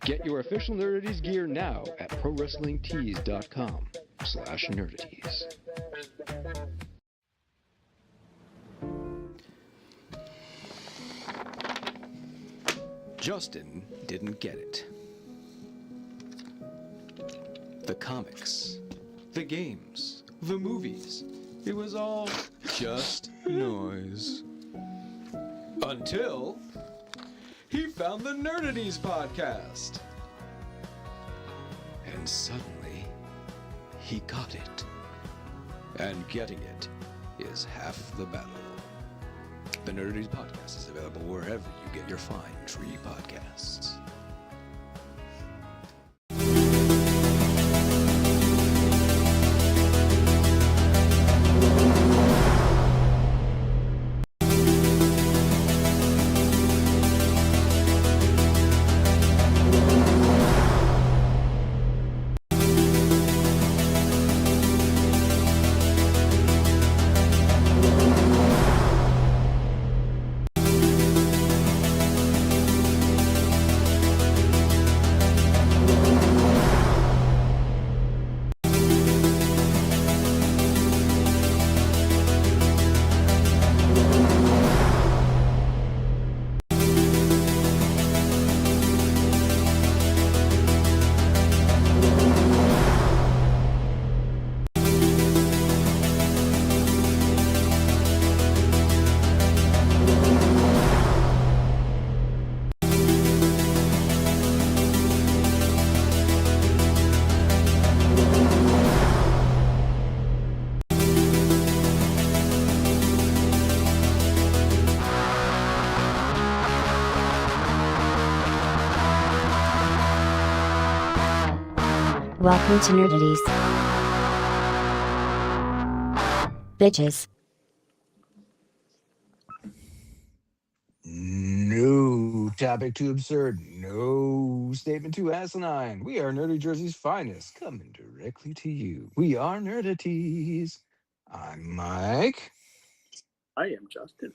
Get your official Nerdaties gear now at prowrestlingtees.com/nerdaties. Justin didn't get it. The comics, the games, the movies, it was all just noise. Until he found the Nerdaties podcast. And suddenly, he got it. And getting it is half the battle. The Nerdaties podcast is available wherever you get your fine tree podcasts. Welcome to Nerdaties. Bitches. No topic too absurd. No statement too asinine. We are Nerdy Jersey's finest, coming directly to you. We are Nerdaties. I'm Mike. I am Justin.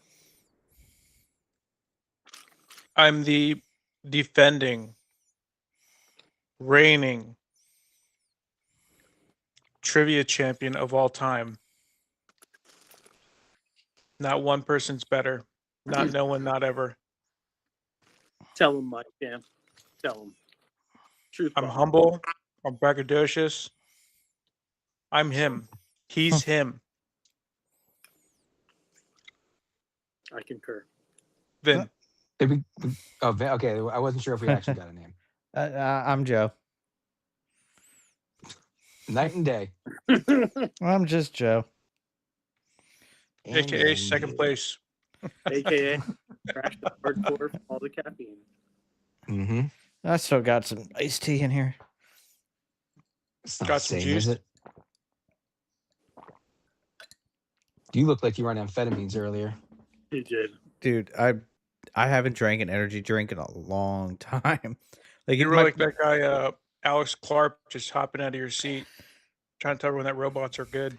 I'm the defending, reigning trivia champion of all time. Not one person's better. Not no one, not ever. Tell him, Mike. Dan. Tell him. Truth. I'm bomb. humble. I'm braggadocious. I'm him. He's him. I concur. Vin. Okay, I wasn't sure if we actually got a name. I'm Joe. Night and day. I'm just Joe. AKA second place. AKA crashed the hardcore from all the caffeine. Mm-hmm. I still got some iced tea in here. It's not Got the some same, juice? is it? You look like you were on amphetamines earlier. He did. Dude, I haven't drank an energy drink in a long time. Like You it were might- like that guy, Alex Clark, just hopping out of your seat, trying to tell everyone that robots are good.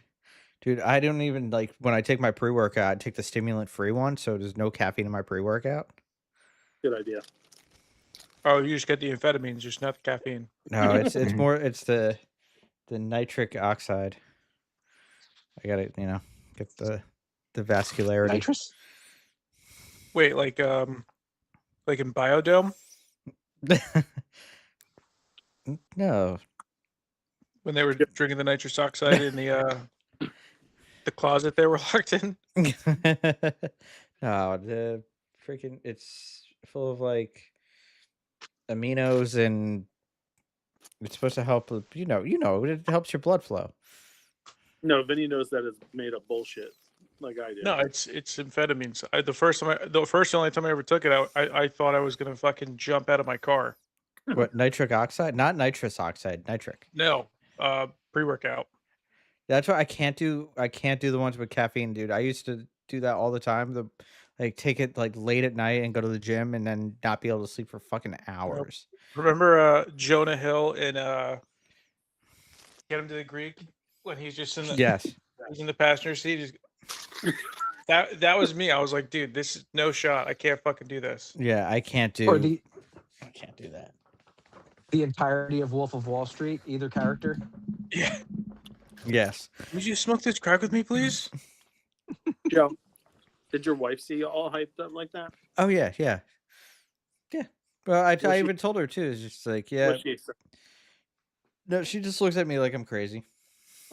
Dude, I don't even like when I take my pre-workout, I take the stimulant-free one, so there's no caffeine in my pre-workout. Good idea. Oh, you just get the amphetamines, just not the caffeine. No, it's more it's the nitric oxide. I gotta, get the vascularity. Nitrous? Wait, like in Biodome No. when they were drinking the nitrous oxide in the closet they were locked in. No, the freaking it's full of like aminos and it's supposed to help with, it helps your blood flow. No, Vinny knows that it's made up bullshit, like I do. No, it's amphetamines. The only time I ever took it, I thought I was gonna fucking jump out of my car. What, nitric oxide? Not nitrous oxide, nitric. No, pre-workout. That's why I can't do the ones with caffeine, dude. I used to do that all the time. Take it like late at night and go to the gym and then not be able to sleep for fucking hours. Remember Jonah Hill in Get Him to the Greek when he's just in the Yes. he's in the passenger seat. That was me. I was like, dude, this is no shot. I can't fucking do this. Yeah, I can't do. Or the I can't do that. The entirety of Wolf of Wall Street, either character. Yeah. Yes. Would you smoke this crack with me, please? Joe, did your wife see you all hyped up like that? Oh yeah. Well, I she- even told her too. It's just like, yeah. What she said? No, she just looks at me like I'm crazy.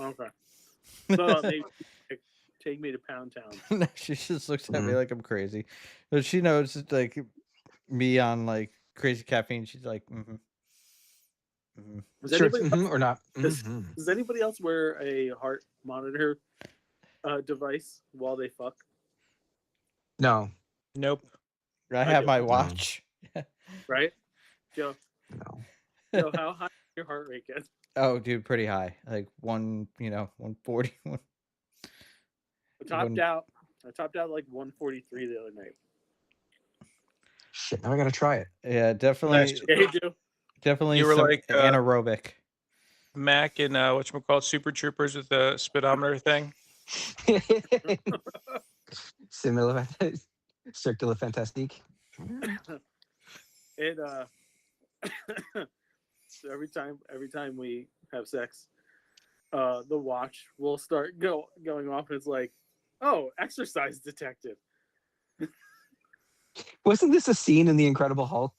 Okay. So they take me to Pound Town. No, she just looks at me Mhm. like I'm crazy. But she knows it's like me on like crazy caffeine. She's like, Does Sure, it's anybody, or not. does anybody else wear a heart monitor device while they fuck? No, Nope. I have do. my watch. Right? Joe, no. Joe, how high does your heart rate get? Oh, dude, pretty high. Like 140. I topped out like 143 the other night. Shit, now I gotta try it. Yeah, definitely. Nice. Yeah, you do. Definitely You were some like, anaerobic. Mac and whatchamacallit, Super Troopers with the speedometer thing. Similar, circular fantastique. It so every time we have sex, the watch will start going off, and it's like, oh, exercise detected. Wasn't this a scene in The Incredible Hulk?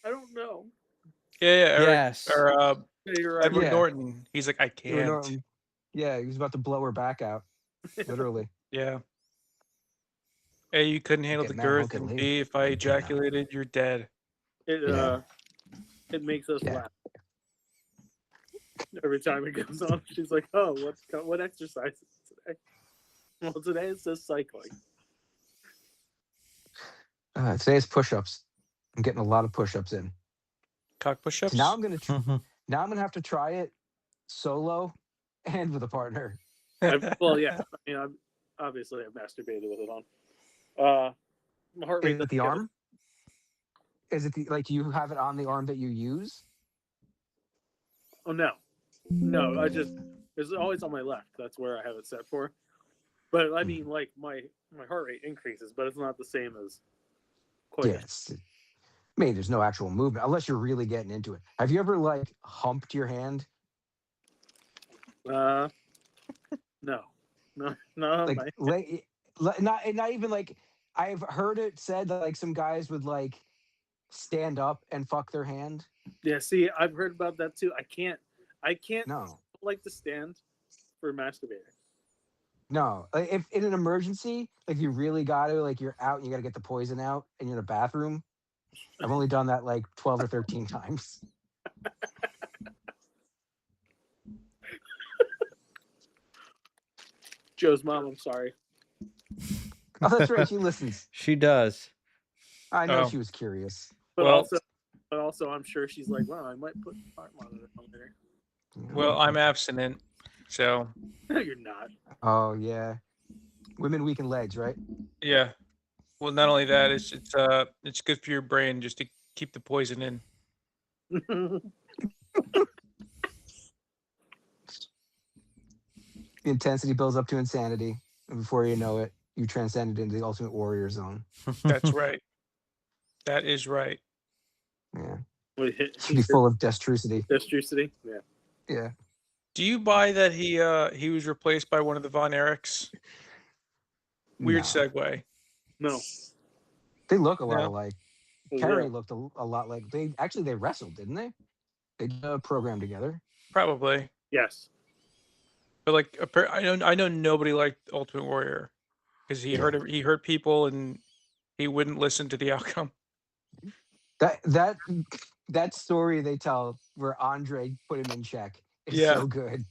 I don't know. Yeah, Yes. Or Yeah, you're right. Edward Yeah. Norton. He's like, I Edward can't. Norton. Yeah, he was about to blow her back out, literally. Yeah. A, you couldn't handle Get the mad, girth, Hulk, and and leave. B, if I Get mad. ejaculated, you're dead. It makes us Yeah. laugh every time it goes on. She's like, oh, what exercise is today? Well, today it says cycling. Today's push-ups. I'm getting a lot of push-ups in. Cock push-ups? So now I'm gonna have to try it solo and with a partner. Well, yeah. I mean, obviously I've masturbated with it on. My heart rate Is it the arm? Is it like you have it on the arm that you use? Oh no, it's always on my left. That's where I have it set for. But I mean, like my heart rate increases, but it's not the same as. Yes. I mean, there's no actual movement unless you're really getting into it. Have you ever like humped your hand? No, Like, not even like I've heard it said that like some guys would like stand up and fuck their hand. yeah. See, I've heard about that too. I can't No. like to stand for masturbating. No, like, if in an emergency, like you really got to, like you're out and you got to get the poison out and you're in a bathroom. I've only done that like 12 or 13 times. Joe's mom, I'm sorry. Oh, that's right. She listens. She does. I know Oh. she was curious. But Well- also, I'm sure she's like, wow, I might put heart monitor on there. Well, I'm abstinent, so No, you're not. Oh yeah, women weaken legs, right? yeah. Well, not only that, it's good for your brain just to keep the poison in. The intensity builds up to insanity, and before you know it, you transcend it into the ultimate warrior zone. That's right. That is right. Yeah, Wait, should be full of destrucity. Destrucity? Yeah. Yeah, Do you buy that he was replaced by one of the Von Erichs? Weird No. segue. No. They look a lot No. alike. Yeah. Carrie looked a lot like they wrestled, didn't they? They did a program together. Probably. Yes. But like, I know nobody liked Ultimate Warrior because he hurt people and he wouldn't listen to the outcome. That story they tell where Andre put him in check is Yeah. so good.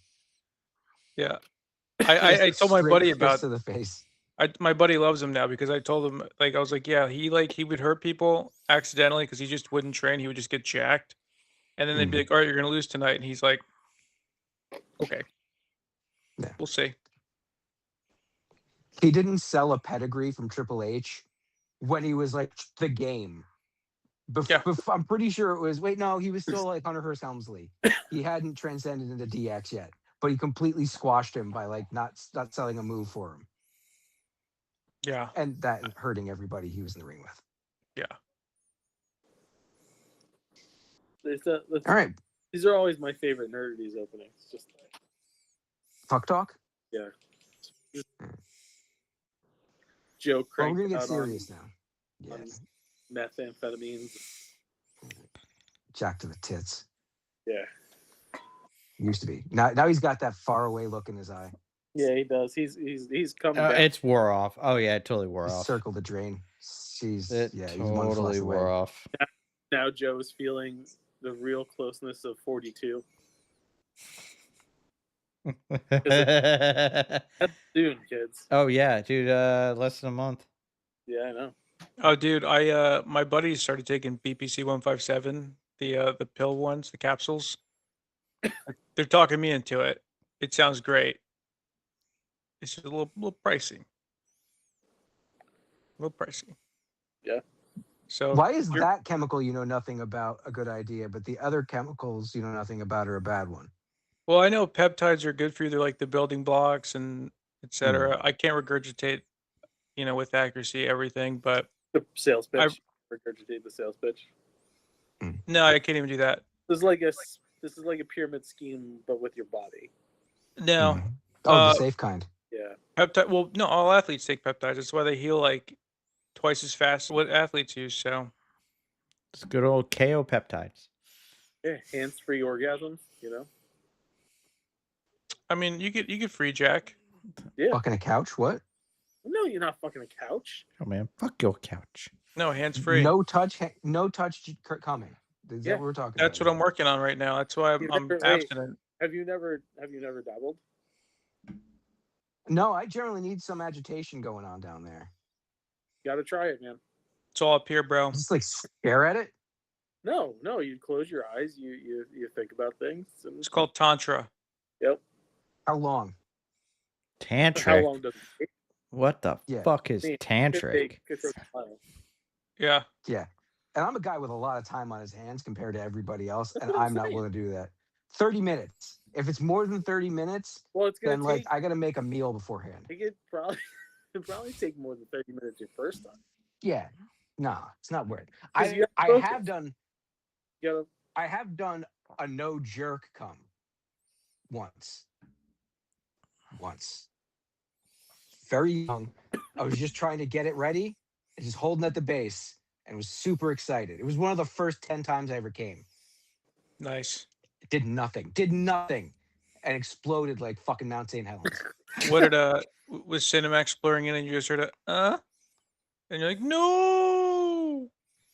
Yeah, I told my Straight buddy fist about. to the face. My buddy loves him now because I told him, like, I was like, yeah, he would hurt people accidentally because he just wouldn't train. He would just get jacked, and then they'd be like, all right, you're gonna lose tonight, and he's like, okay, Yeah. we'll see. He didn't sell a pedigree from Triple H when he was like the game. Yeah. I'm pretty sure it was. Wait, no, he was still like Hunter Hearst Helmsley. He hadn't transcended into DX yet, but he completely squashed him by like not selling a move for him, Yeah, and that hurting everybody he was in the ring with. yeah. All right, These are always my favorite Nerdities openings. Just fuck talk. yeah. Just Joe Well, cranked we're gonna get out serious now. Yeah, on methamphetamines. Jack to the tits. Yeah. Used to be. Now he's got that far away look in his eye. Yeah, he does. He's coming back. It's wore off. Oh yeah, it totally wore He's off. circled the drain. He's It he's one flush totally away. wore off. Now Joe's feeling the real closeness of 42. That's soon, kids. Oh yeah, dude. Less than a month. Yeah, I know. Oh, dude, my buddies started taking BPC 157, the pill ones, the capsules. They're talking me into it. It sounds great. It's just a little pricey. A little pricey. Yeah. So Why is that chemical you know nothing about a good idea, but the other chemicals you know nothing about are a bad one? Well, I know peptides are good for you. They're like the building blocks and etc. I can't regurgitate, with accuracy everything, but The sales pitch. Regurgitate the sales pitch. no, I can't even do that. This is like a pyramid scheme, but with your body. No. Oh, the safe kind. Yeah. Peptide. Well, no, all athletes take peptides. That's why they heal like twice as fast as what athletes use. So It's good old KO peptides. Yeah, hands-free orgasms. I mean, you get free Jack. Yeah. Fucking a couch? What? No, you're not fucking a couch. Oh man, fuck your couch. No, hands free. No touch. No touch coming. Is Yeah. that what we're talking That's about? what I'm working on right now. That's why I'm abstinent. Have you never dabbled? No, I generally need some agitation going on down there. Got to try it, man. It's all up here, bro. Just like stare at it. No, you close your eyes, you think about things. And It's called Tantra. Yep. How long? How Tantric. long does it take? What the Yeah. fuck is I mean, tantric? Could take a while. Yeah. Yeah. And I'm a guy with a lot of time on his hands compared to everybody else, That's and what I'm I'm not saying. willing to do that. 30 minutes. If it's more than 30 minutes, Well, it's gonna then take. I gotta make a meal beforehand. It'd probably take more than 30 minutes your first time. Yeah. No, it's not worth it. 'Cause you I gotta have focus. done You I have done a no jerk come once. Very young. I was just trying to get it ready and just holding at the base and was super excited. It was one of the first 10 times I ever came. Nice. It did nothing, and exploded like fucking Mount St. Helens. What did was Cinemax blurring in and you just heard and you're like, no.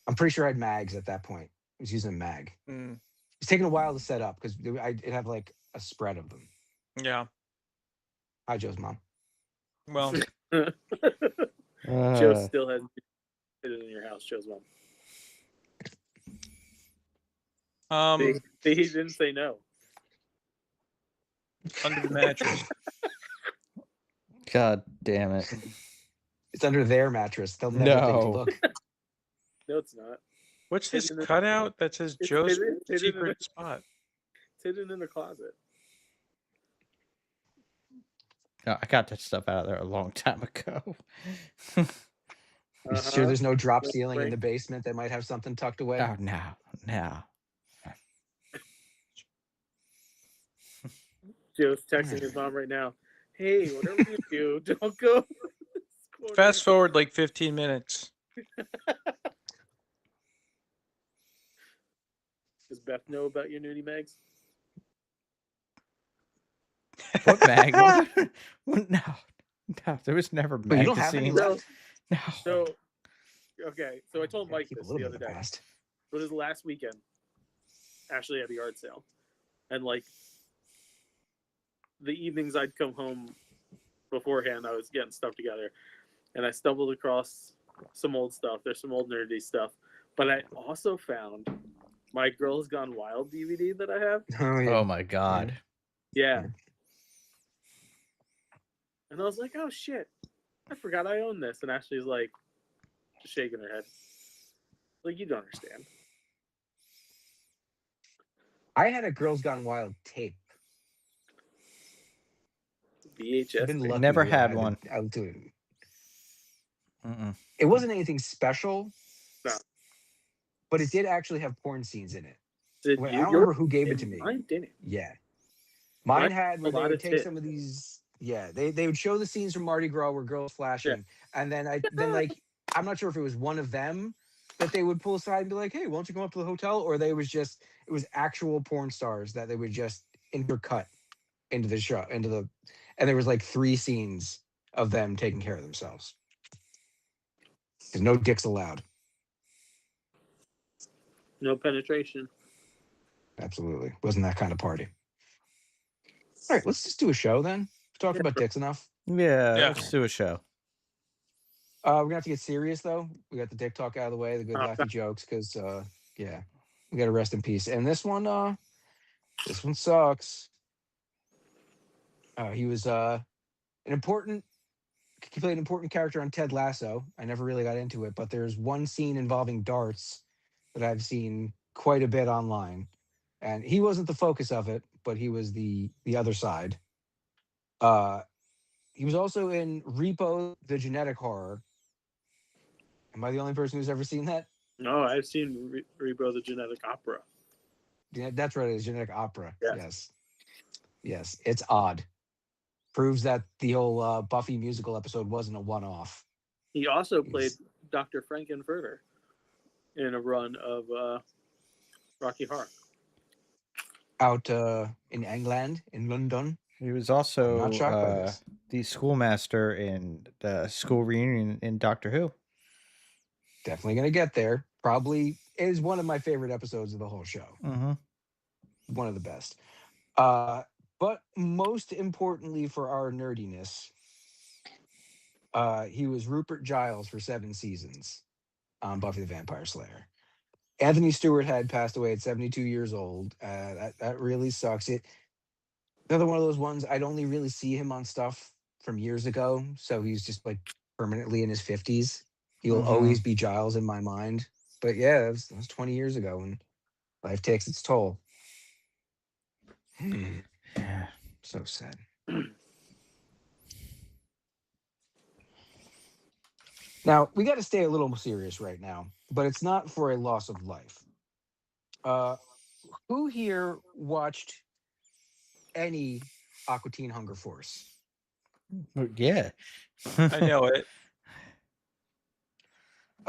I'm pretty sure I had mags at that point. I was using a mag. Mm, It's taking a while to set up because it had like a spread of them. yeah. Hi, Joe's mom. Well, Joe still hasn't hit it in your house, Joe's mom. He didn't say no. under the mattress. God damn it. It's under their mattress. They'll never think to No. look. No, it's not. What's this Hidden in the- cutout that says It's Joe's hidden in secret the- spot? It's hidden in the closet. No, I got that stuff out of there a long time ago. You sure there's no drop That's ceiling in right. the basement that might have something tucked away? Oh no, no. Joe's texting his mom right now. Hey, whatever you do, don't go. Fast forward like 15 minutes. Does Beth know about your nudie mags? What mag? No, there was never But you don't have any magazines. left? No. So, okay. So I told Yeah, Mike keep a this little the bit other of day. past. So this last weekend, Ashley had a yard sale, and like the evenings I'd come home beforehand, I was getting stuff together, and I stumbled across some old stuff. There's some old nerdy stuff, but I also found my Girls Gone Wild DVD that I have. Oh, yeah. Oh my god. Yeah. And I was like, oh shit, I forgot I own this. And Ashley's like, just shaking her head. Like, you don't understand. I had a Girls Gone Wild tape. VHS. I've been tape. lucky Never that had I've one. been able to. Mm-mm. It wasn't anything special, No. but it did actually have porn scenes in it. Did I you? don't remember who gave it to me. Mine didn't. Yeah, mine Mine had a where they lot would of take tits. some of these. Yeah, they would show the scenes from Mardi Gras where girls flashing, and then like I'm not sure if it was one of them that they would pull aside and be like, "Hey, why don't you come up to the hotel?" Or it was actual porn stars that they would just intercut into the show and there was like 3 scenes of them taking care of themselves. There's no dicks allowed. No penetration. Absolutely, wasn't that kind of party. All right, let's just do a show then. We've talked about dicks enough. Yeah, Yeah. let's do a show. We're gonna have to get serious though. We got the dick talk out of the way, the good laughy jokes, because yeah, we gotta rest in peace. And this one sucks. He was he played an important character on Ted Lasso. I never really got into it, but there's one scene involving darts that I've seen quite a bit online. And he wasn't the focus of it, but he was the other side. He was also in Repo the Genetic Horror. Am I the only person who's ever seen that? No, I've seen Repo the Genetic Opera. Yeah, that's right. It's Genetic Opera. Yes. Yes. It's odd. Proves that the whole Buffy musical episode wasn't a one-off. He also played Dr. Frankenfurter in a run of Rocky Horror. Out in England, in London. He was I'm also not shocked by this. the schoolmaster in the school reunion in Doctor Who. Definitely going to get there. Probably is one of my favorite episodes of the whole show. Mm-hmm. One of the best. But most importantly for our nerdiness, he was Rupert Giles for 7 seasons on Buffy the Vampire Slayer. Anthony Stewart had passed away at 72 years old. That really sucks. Another one of those ones, I'd only really see him on stuff from years ago. So he's just like permanently in his 50s. He'll always be Giles in my mind. But yeah, that was 20 years ago, and life takes its toll. Yeah. So sad. Now, we got to stay a little more serious right now, but it's not for a loss of life. Who here watched any Aqua Teen Hunger Force? Yeah. I know it.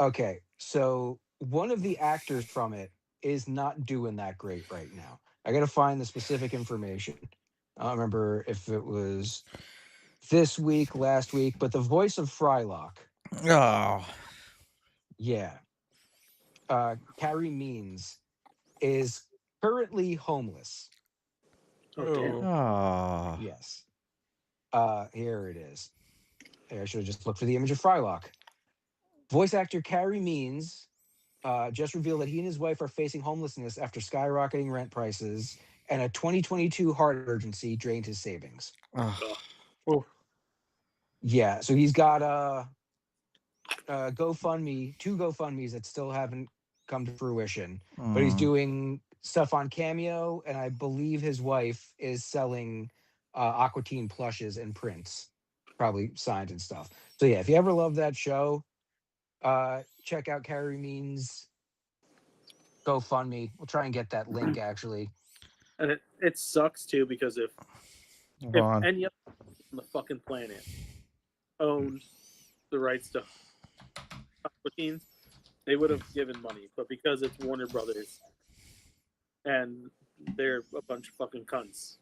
Okay, so one of the actors from it is not doing that great right now. I got to find the specific information. I don't remember if it was this week, last week, but the voice of Frylock. Oh. Yeah. Carrie Means is currently homeless. Okay. Oh. Yes. Here it is. I should have just looked for the image of Frylock. Voice actor Carrie Means just revealed that he and his wife are facing homelessness after skyrocketing rent prices, and a 2022 heart emergency drained his savings. Oh. Yeah, so he's got GoFundMe, 2 GoFundMes that still haven't come to fruition, but he's doing stuff on Cameo, and I believe his wife is selling Aqua Teen plushes and prints, probably signed and stuff. So yeah, if you ever love that show, check out Carrie Means GoFundMe. We'll try and get that link actually. And it sucks too, because if Go on. any other on the fucking planet owned the rights to Aqua Teens, they would have given money. But because it's Warner Brothers and they're a bunch of fucking cunts,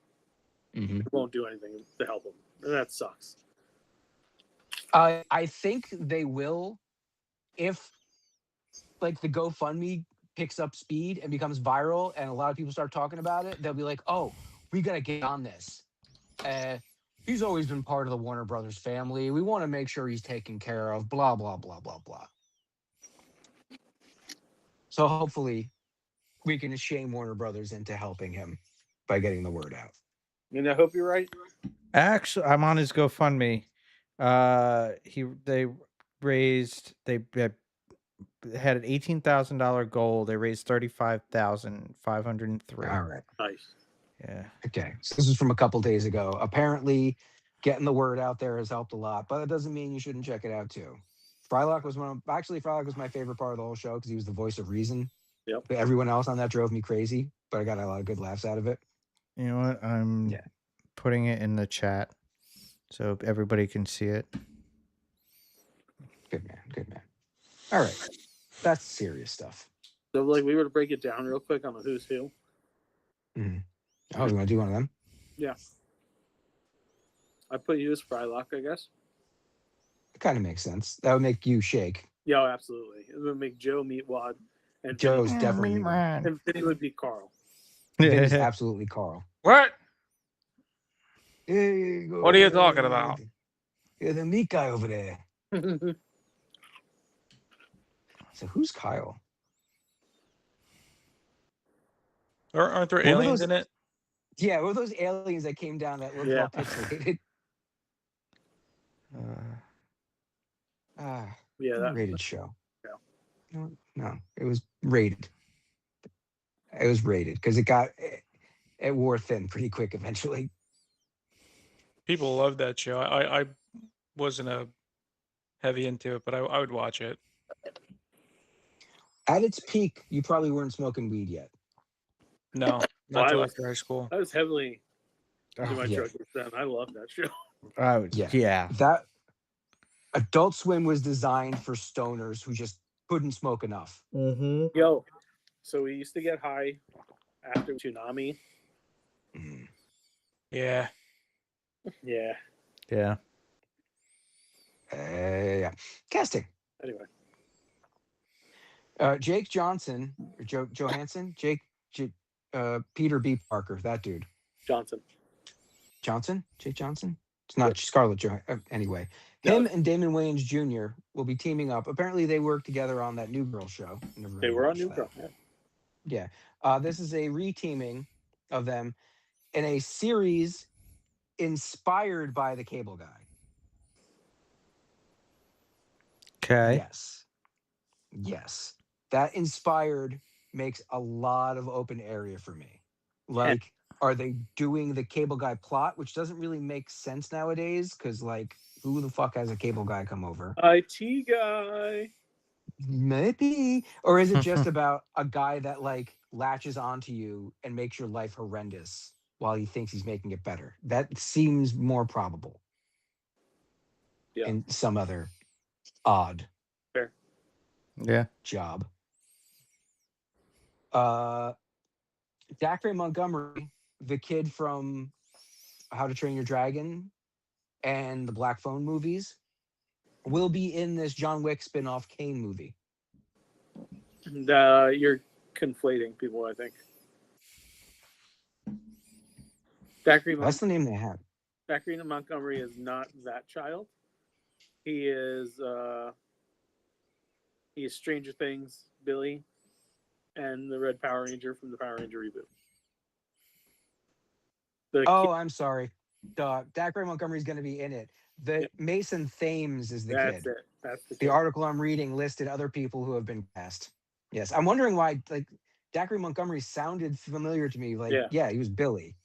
they won't do anything to help them. And that sucks. I think they will if like the GoFundMe picks up speed and becomes viral and a lot of people start talking about it. They'll be like, oh, we got to get on this. He's always been part of the Warner Brothers family. We want to make sure he's taken care of, blah, blah, blah, blah, blah. So hopefully we can shame Warner Brothers into helping him by getting the word out. And I hope you're right. Actually, I'm on his GoFundMe. They had an $18,000 goal. They raised $35,503. All right. Nice. Yeah. Okay. So this is from a couple days ago. Apparently, getting the word out there has helped a lot, but that doesn't mean you shouldn't check it out too. Frylock was Frylock was my favorite part of the whole show because he was the voice of reason. Yep. But everyone else on that drove me crazy. but I got a lot of good laughs out of it. You know what? I'm Yeah. putting it in the chat so everybody can see it. Good man. Good man. All right. That's serious stuff. So, like, we were to break it down real quick on the who's who. Mm-hmm. Oh, you want to do one of them? Yeah. I put you as Frylock, I guess. It kind of makes sense. That would make you shake. Yeah, absolutely. It would make Joe Meatwad, and Joe's Vinny, definitely and Vinny would be Carl. Vinny's absolutely Carl. What? Here you go. What are you talking about? You're the meat guy over there. So who's Kyle? Aren't there What were aliens those- in it? Yeah, what were those aliens that came down that looked Yeah. all pixelated? Yeah, that Rated show. Yeah. No, it was rated. It was rated because it wore thin pretty quick eventually. People love that show. I wasn't a heavy into it, but I would watch it. At its peak, you probably weren't smoking weed yet. No, Well, not I till was- after high school. I was heavily into my yeah. drug use then. I love that show. Oh, Yeah. yeah. That Adult Swim was designed for stoners who just couldn't smoke enough. Mm-hmm. Yo, so we used to get high after Tsunami. Mm. Yeah. Yeah. Yeah. Yeah. Casting. Anyway, Jake Johnson or Johansson, Peter B. Parker, that dude. Johnson. Jake Johnson. It's not Scarlett Johansson. Anyway, him and Damon Wayans Jr. will be teaming up. Apparently, they worked together on that New Girl show. Never They really were on watched New that. Girl. Yeah. Yeah. This is a reteaming of them in a series inspired by the Cable Guy. Okay. Yes. That inspired makes a lot of open area for me. Like, are they doing the Cable Guy plot, which doesn't really make sense nowadays? Because, like, who the fuck has a Cable Guy come over? IT guy. Maybe. Or is it just about a guy that, like, latches onto you and makes your life horrendous while he thinks he's making it better? That seems more probable. Yeah. In some other odd Fair. Yeah. job. Zachary Montgomery, the kid from How to Train Your Dragon and the Black Phone movies, will be in this John Wick spin-off Kane movie. You're conflating people, I think. That's the name they have. Zachary Montgomery is not that child. He is Stranger Things Billy and the Red Power Ranger from the Power Ranger reboot. I'm sorry. Zachary Montgomery's going to be in it. Mason Thames is the That's kid. it. That's the The kid. article I'm reading listed other people who have been cast. Yes, I'm wondering why. Like, Zachary Montgomery sounded familiar to me. Like, yeah, he was Billy.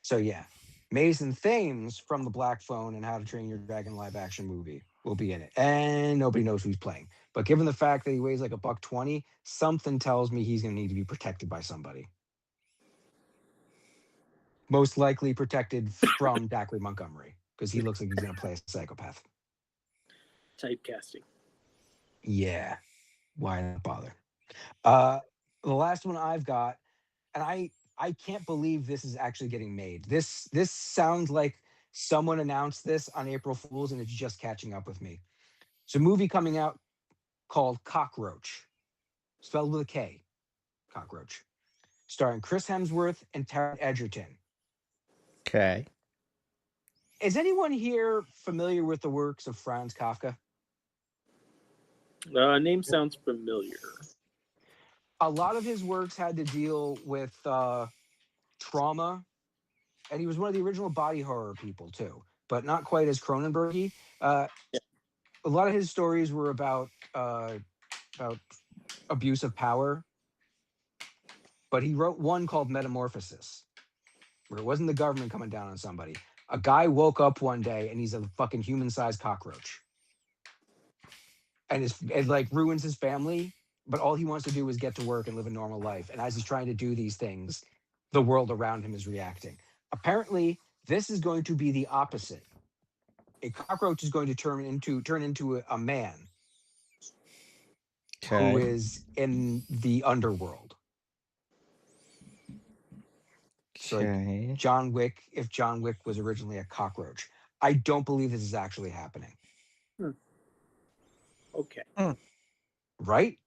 So yeah, Mason Thames from the Black Phone and How to Train Your Dragon live action movie will be in it, and nobody knows who's playing. But given the fact that he weighs like $120, something tells me he's going to need to be protected by somebody. Most likely protected from Zachary Montgomery because he looks like he's going to play a psychopath. Typecasting. Yeah, why not bother? The last one I've got, and I can't believe this is actually getting made. This sounds like someone announced this on April Fool's and it's just catching up with me. It's a movie coming out called Cockroach, spelled with a K, Cockroach, starring Chris Hemsworth and Taron Egerton. Okay. Is anyone here familiar with the works of Franz Kafka? Name sounds familiar. A lot of his works had to deal with trauma, and he was one of the original body horror people too, but not quite as Cronenberg-y. A lot of his stories were about abuse of power, but he wrote one called Metamorphosis, where it wasn't the government coming down on somebody. A guy woke up one day and he's a fucking human-sized cockroach, and it like ruins his family. but all he wants to do is get to work and live a normal life. And as he's trying to do these things, the world around him is reacting. Apparently, this is going to be the opposite. A cockroach is going to turn into a man who Okay. is in the underworld. So like Okay. John Wick, if John Wick was originally a cockroach. I don't believe this is actually happening. Okay. Right?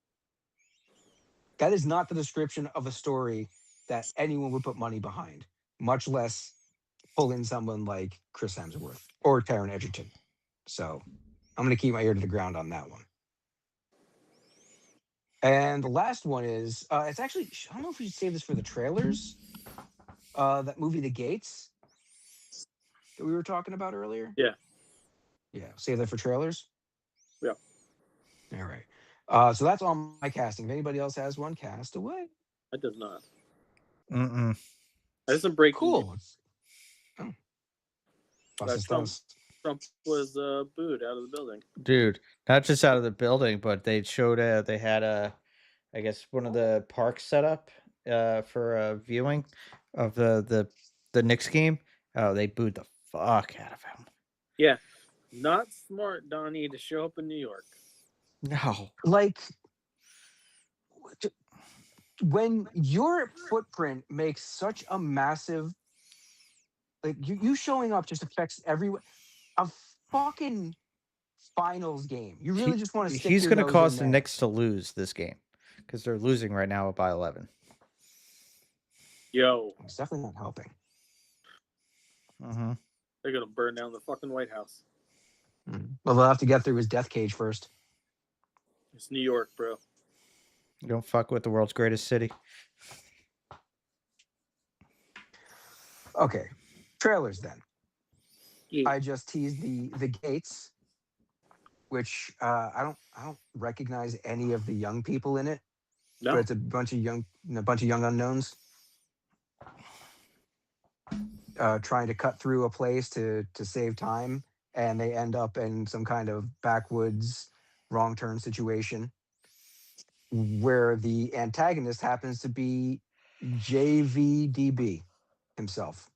That is not the description of a story that anyone would put money behind, much less pull in someone like Chris Hemsworth or Taron Egerton. So I'm going to keep my ear to the ground on that one. And the last one is, it's actually, I don't know if we should save this for the trailers. That movie, The Gates, that we were talking about earlier. Yeah. Yeah, save that for trailers. Yeah. All right. So that's all my casting. If anybody else has one, cast away. That does not. Mm-mm. That's some breaking Cool. news. Oh. That Trump was booed out of the building. Dude, not just out of the building, but they showed they had I guess one of the parks set up for a viewing of the Knicks game. Oh, they booed the fuck out of him. Yeah. Not smart, Donnie, to show up in New York. No. Like, when your footprint makes such a massive, like you showing up just affects everyone. A fucking finals game. You really just want to stick He's your going to nose cause in the there. Knicks to lose this game because they're losing right now by 11. Yo, It's definitely not helping. Mm-hmm. they're gonna burn down the fucking White House. Well, they'll have to get through his death cage first. It's New York, bro. You don't fuck with the world's greatest city. Okay, trailers then. Yeah. I just teased the Gates, which I don't recognize any of the young people in it, No. but it's a bunch of young unknowns trying to cut through a place to save time, and they end up in some kind of backwoods wrong turn situation where the antagonist happens to be JVDB himself,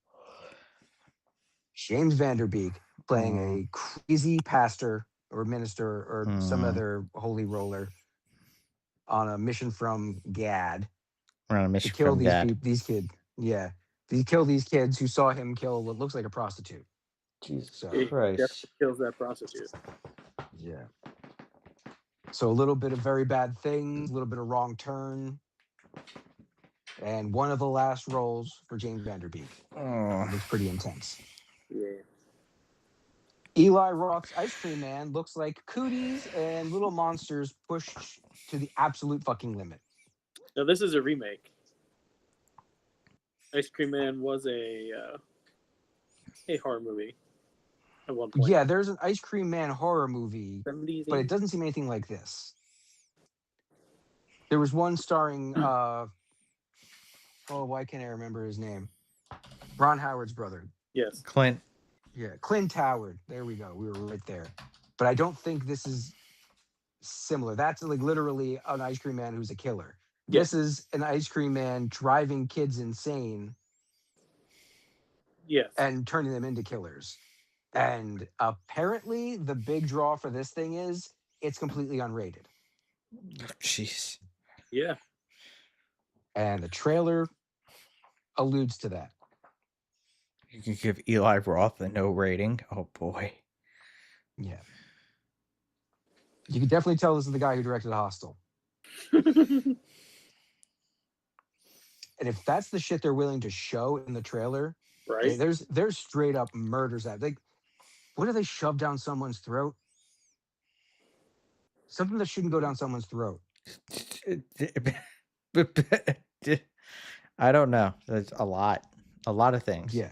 James Vanderbeek, playing a crazy pastor or minister or some other holy roller on a mission from Gad We're on a to mission kill from these Gad. these kids. Yeah, to kill these kids who saw him kill what looks like a prostitute. Jesus So He Christ. definitely kills that prostitute. yeah. So a little bit of very bad things, a little bit of wrong turn, and one of the last roles for James Vanderbeek. Looks pretty intense. Yeah. Eli Roth's Ice Cream Man looks like cooties and little monsters pushed to the absolute fucking limit. Now this is a remake. Ice Cream Man was a horror movie at one point. Yeah, there's an Ice Cream Man horror movie, 70s, but it doesn't seem anything like this. There was one starring why can't I remember his name? Ron Howard's brother. Yes. Clint. Yeah, Clint Howard. There we go. We were right there. But I don't think this is similar. That's like literally an Ice Cream Man who's a killer. Yes. This is an Ice Cream Man driving kids insane. Yes. And turning them into killers. And apparently the big draw for this thing is it's completely unrated. Jeez. Yeah. And the trailer alludes to that. You can give Eli Roth a no rating. Oh boy. Yeah. You can definitely tell this is the guy who directed Hostel. And if that's the shit they're willing to show in the trailer, right? There's straight up murders at like, what do they shove down someone's throat? Something that shouldn't go down someone's throat. I don't know. There's a lot of things. Yeah.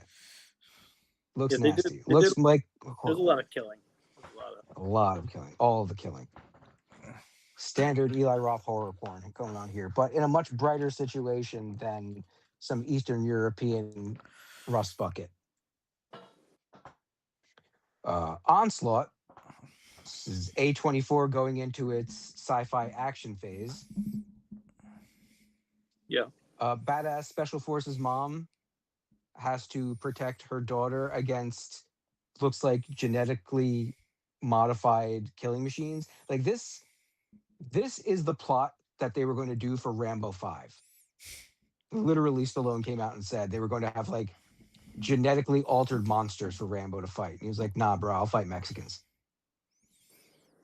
Looks Yeah, nasty. Looks like there's a lot of killing. A lot of killing. All of the killing. Standard Eli Roth horror porn going on here, but in a much brighter situation than some Eastern European rust bucket. Onslaught This is A24 going into its sci-fi action phase. Yeah. Badass special forces mom has to protect her daughter against looks like genetically modified killing machines. Like this is the plot that they were going to do for Rambo 5. Literally, Stallone came out and said they were going to have like genetically altered monsters for Rambo to fight. And he was like, nah, bro, I'll fight Mexicans.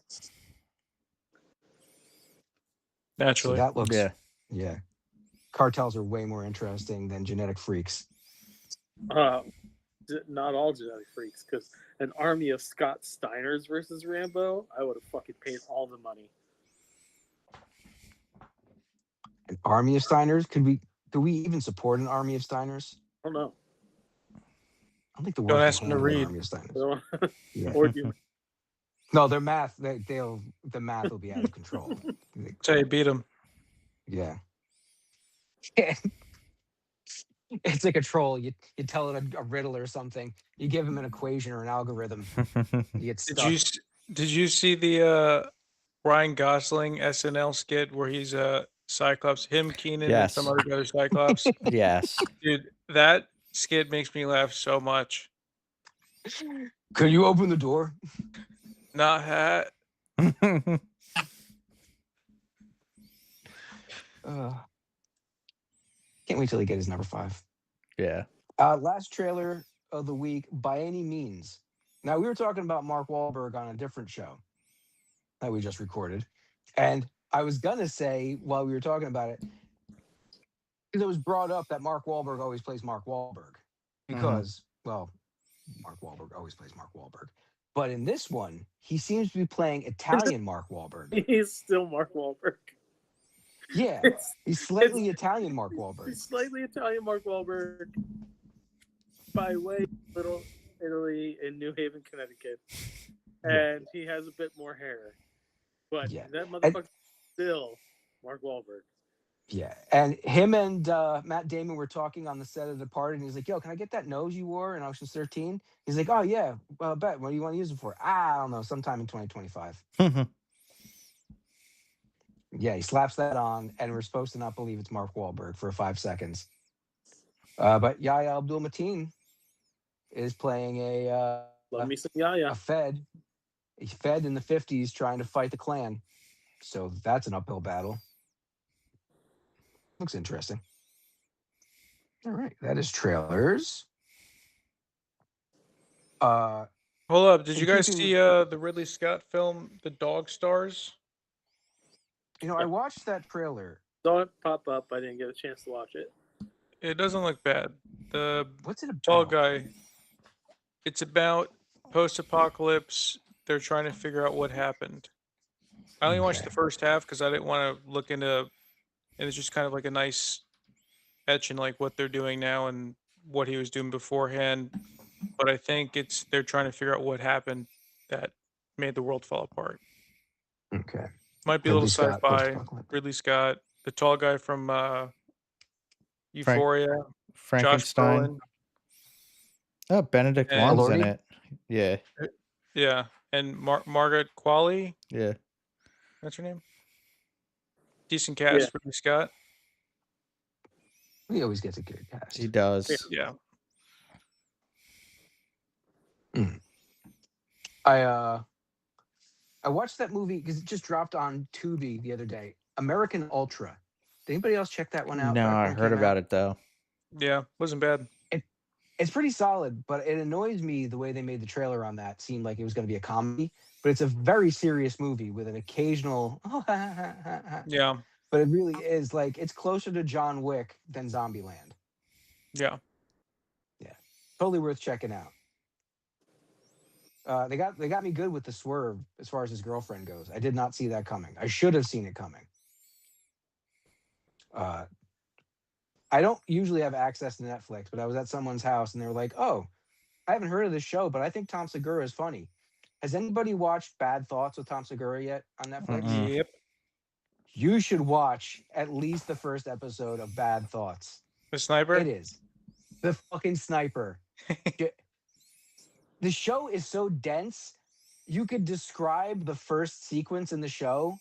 So Naturally. that looks, Yeah. yeah. Cartels are way more interesting than genetic freaks. Not all genetic freaks, because an army of Scott Steiners versus Rambo, I would have fucking paid all the money. An army of Steiners? Could we even support an army of Steiners? I don't know. I don't think the Don't world ask can them to handle an read. army of Steiners. Yeah. Or do No, their math, the math will be out of control. That's how you beat them. Yeah. It's like a troll. You tell it a riddle or something. You give him an equation or an algorithm. You get stuck. Did you see the Ryan Gosling SNL skit where he's Cyclops, him, Keenan, and some Yes. other guy Cyclops? Yes. Dude, that skit makes me laugh so much. Could you open the door? Not hat. Can't wait till he gets his number 5. Yeah. Last trailer of the week, By Any Means. Now, we were talking about Mark Wahlberg on a different show that we just recorded. And I was going to say, while we were talking about it, because it was brought up that Mark Wahlberg always plays Mark Wahlberg. Because, well, Mark Wahlberg always plays Mark Wahlberg. But in this one, he seems to be playing Italian Mark Wahlberg. He's still Mark Wahlberg. Yeah, he's slightly Italian Mark Wahlberg. He's slightly Italian Mark Wahlberg by way of Little Italy in New Haven, Connecticut. And he has a bit more hair. But that motherfucker still Mark Wahlberg. Yeah, and him and Matt Damon were talking on the set of The Departed, and he's like, yo, can I get that nose you wore in Ocean's 13? He's like, oh, yeah, bet. What do you want to use it for? I don't know, sometime in 2025. Yeah, he slaps that on, and we're supposed to not believe it's Mark Wahlberg for 5 seconds. But Yahya Abdul-Mateen is playing Love me some Yahya. a Fed in the 50s trying to fight the Klan. So that's an uphill battle. Looks interesting. All right, that is trailers. Hold up. Did you guys see the Ridley Scott film, The Dog Stars? You know, I watched that trailer. Saw it pop up. I didn't get a chance to watch it. It doesn't look bad. The What's it about? tall guy. It's about post-apocalypse. They're trying to figure out what happened. I only watched the first half because I didn't want to look into. And it's just kind of like a nice etch in like what they're doing now and what he was doing beforehand. But I think they're trying to figure out what happened that made the world fall apart. Okay. Might be a little Ridley Scott, sci-fi. post-apocalyptic. Ridley Scott, the tall guy from Euphoria, Josh Frankenstein. Brolin. Oh, Benedict And- Wong's in Elordi? it. Yeah. Yeah, and Margaret Qualley. Yeah. That's her name. Decent cast Yeah. for Ridley Scott. He always gets a good cast. He does. Yeah. I watched that movie because it just dropped on Tubi the other day. American Ultra. Did anybody else check that one out? No, I heard about it though. Yeah, wasn't bad. It's pretty solid, but it annoys me the way they made the trailer on that. Seemed like it was going to be a comedy, but it's a very serious movie with an occasional. Yeah. But it really is like it's closer to John Wick than Zombieland. Yeah. Totally worth checking out. They got me good with the swerve as far as his girlfriend goes. I did not see that coming. I should have seen it coming. I don't usually have access to Netflix, but I was at someone's house and they were like, "Oh, I haven't heard of this show, but I think Tom Segura is funny." Has anybody watched Bad Thoughts with Tom Segura yet on Netflix? Mm-mm. Yep. You should watch at least the first episode of Bad Thoughts. The sniper. It is the fucking sniper. The show is so dense you could describe the first sequence in the show,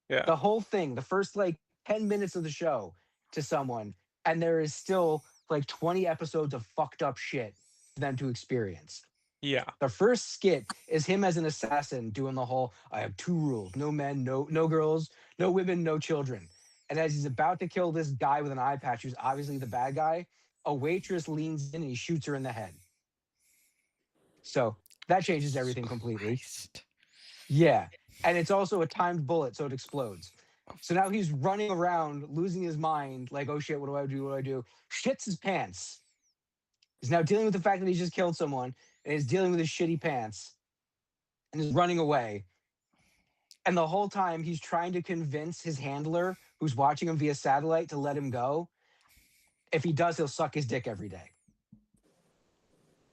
Yeah. the whole thing, the first like 10 minutes of the show to someone, and there is still like 20 episodes of fucked up shit for them to experience. Yeah. The first skit is him as an assassin doing the whole I have 2 rules, no men, no girls, no women, no children. And as he's about to kill this guy with an eye patch, who's obviously the bad guy, a waitress leans in and he shoots her in the head. So that changes everything completely. Christ. Yeah. And it's also a timed bullet, so it explodes. So now he's running around, losing his mind, like, oh shit, what do I do? What do I do? Shits his pants. He's now dealing with the fact that he just killed someone, and he's dealing with his shitty pants, and is running away. And the whole time he's trying to convince his handler, who's watching him via satellite, to let him go. If he does, he'll suck his dick every day.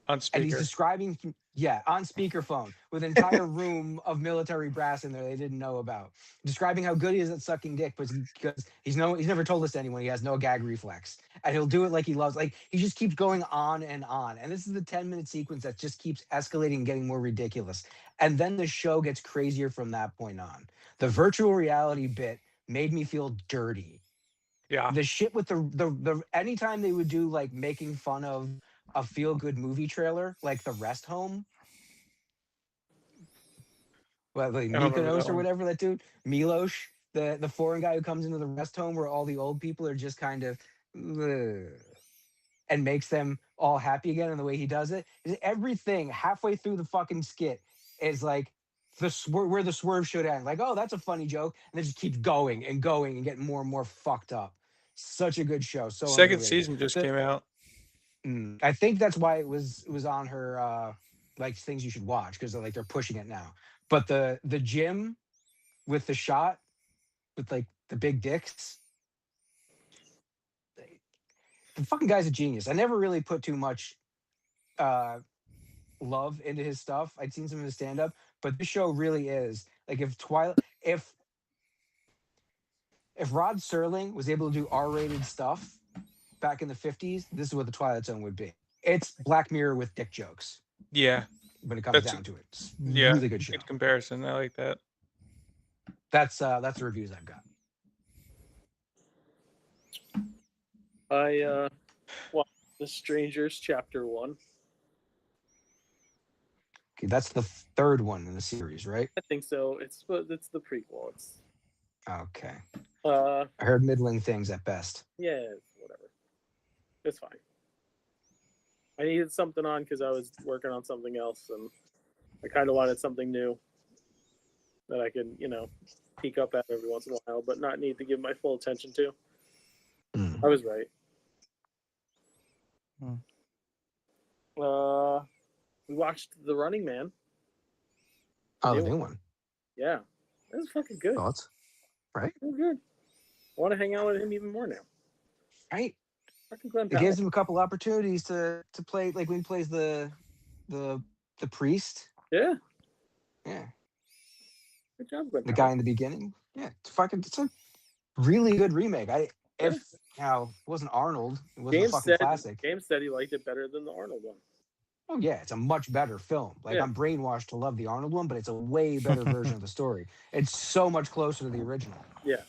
On And speaker. he's describing, on speakerphone with an entire room of military brass in there they didn't know about, describing how good he is at sucking dick, because he's never told this to anyone. He has no gag reflex, and he'll do it like he loves. Like he just keeps going on and on. And this is the 10-minute sequence that just keeps escalating and getting more ridiculous. And then the show gets crazier from that point on. The virtual reality bit made me feel dirty. Yeah. The shit with the anytime they would do like making fun of a feel-good movie trailer, like The Rest Home. Well, like I don't remember Mykonos that or one. whatever that dude, Milos, the foreign guy who comes into the rest home where all the old people are just kind of, ugh, and makes them all happy again. And the way he does it is everything halfway through the fucking skit is like where the swerve should end. Like, oh, that's a funny joke, and then just keeps going and going and getting more and more fucked up. Such a good show. So Second underrated. season just came out. I think that's why it was on her like things you should watch, because like they're pushing it now. But the gym with the shot with like the big dicks, the fucking guy's a genius. I never really put too much love into his stuff. I'd seen some of his stand up, but this show really is like if Rod Serling was able to do R-rated stuff back in the 50s, this is what the Twilight Zone would be. It's Black Mirror with dick jokes. Yeah. When it comes That's down to it. It's Yeah. really good show. Good comparison. I like that. That's the reviews I've got. I watched The Strangers Chapter 1. Okay, that's the third one in the series, right? I think so. It's the prequel. It's Okay. I I heard middling things at best. yeah, whatever. It's fine. I needed something on because I was working on something else, and I kind of wanted something new that I could, peek up at every once in a while, but not need to give my full attention to. I was right. We watched The Running Man. Oh, the new one. Yeah, it was fucking good. Thoughts? Right? It was good. I want to hang out with him even more now. Right. Fucking Glenn It Powell. gives him a couple opportunities to play, like when he plays the priest. Yeah, Yeah. good job, Glenn The Powell. guy in the beginning. Yeah. It's a really good remake. If it wasn't Arnold, it was a fucking classic. James said he liked it better than the Arnold one. Oh yeah, it's a much better film. Like Yeah. I'm brainwashed to love the Arnold one, but it's a way better version of the story. It's so much closer to the original. Yeah.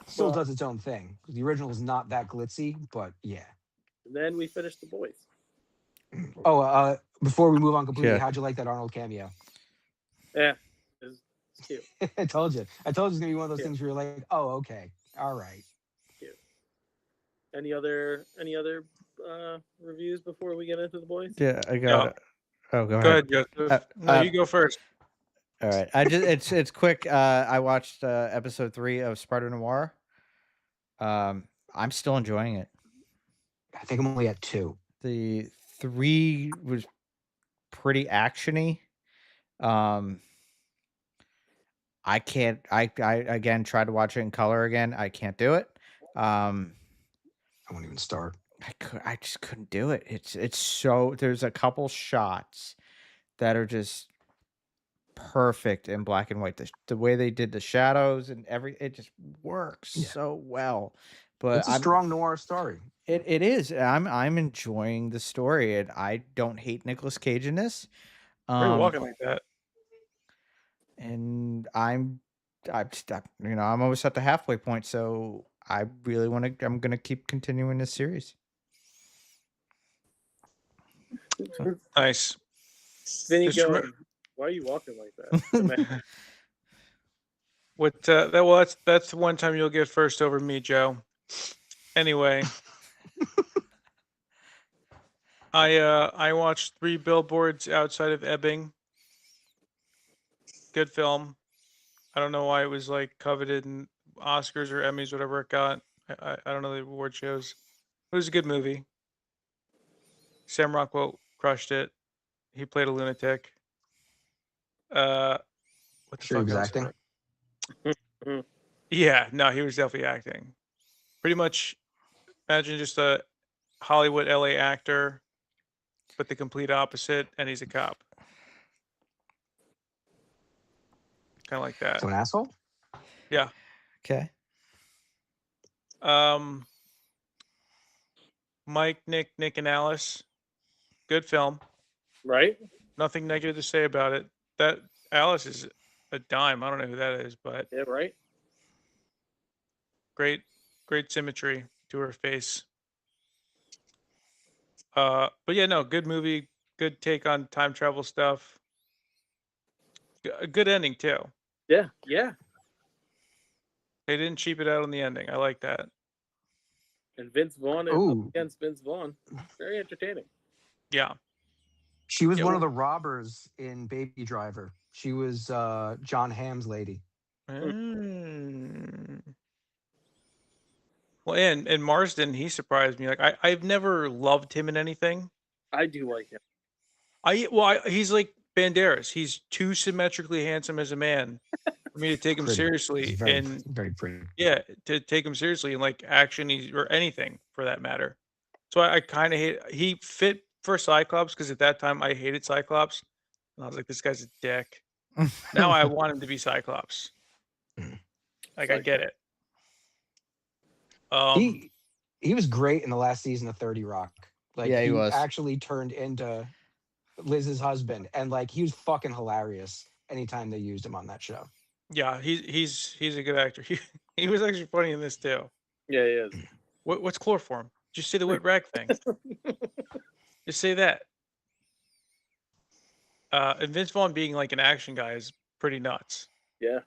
Still Well- does its own thing. The original is not that glitzy, but yeah. And then we finished The Boys. Oh, before we move on completely, Yeah. how'd you like that Arnold cameo? Yeah, it's cute. I told you. It's gonna be one of those Yeah. things where you're like, oh, okay, all right. Any other reviews before we get into The Boys? Yeah, I got No. it. Oh, go Go ahead. ahead, Joseph. No, you go first. All right. It's quick. I watched episode 3 of Sparta Noir. I'm still enjoying it. I think I'm only at 2. The 3 was pretty actiony. I can't. I again tried to watch it in color again. I can't do it. I won't even start. I just couldn't do it. It's so there's a couple shots that are just perfect in black and white. The way they did the shadows and it just works Yeah. so well. But It's a strong noir story. It is. I'm enjoying the story, and I don't hate Nicolas Cage in this. Why are you walking like that? And I'm almost at the halfway point, so I really want to. I'm gonna keep continuing this series. Nice. Vinny Just remember- going, why are you walking like that? That's the one time you'll get first over me, Joe. Anyway, I watched 3 Billboards Outside of Ebbing. Good film. I don't know why it was like coveted in Oscars or Emmys, whatever it got. I don't know the award shows. It was a good movie. Sam Rockwell crushed it. He played a lunatic. What the Sure, he fuck was else? acting. Yeah, no, he was definitely acting. Pretty much, imagine just a Hollywood LA actor, but the complete opposite, and he's a cop. Kind of like that. So an asshole. Yeah. Okay. Mike, Nick, and Alice. Good film. Right? Nothing negative to say about it. That Alice is a dime. I don't know who that is, but Yeah, right? great symmetry to her face. But yeah, no, good movie. Good take on time travel stuff. A good ending too. Yeah, yeah. They didn't cheap it out on the ending. I like that. And Vince Vaughn up Ooh. against Vince Vaughn. Very entertaining. Yeah. She was Yeah, one well- of the robbers in Baby Driver. She was John Hamm's lady. Mm. Well, and Marsden, he surprised me. Like I've never loved him in anything. I do like him. He's like Banderas. He's too symmetrically handsome as a man for me to take him Pretty. seriously. He's very, And very pretty. yeah, to take him seriously in like action or anything for that matter. So I kind of hate. He fit for Cyclops because at that time I hated Cyclops, and I was like, this guy's a dick. Now I want him to be Cyclops. Like I get it. He was great in the last season of 30 Rock. Like Yeah, he was. actually turned into Liz's husband, and like he was fucking hilarious anytime they used him on that show. Yeah, he's a good actor. He was actually funny in this too. Yeah, he is. What's chloroform? Just say the wet rag thing. Just say that. And Vince Vaughn being like an action guy is pretty nuts. Yeah.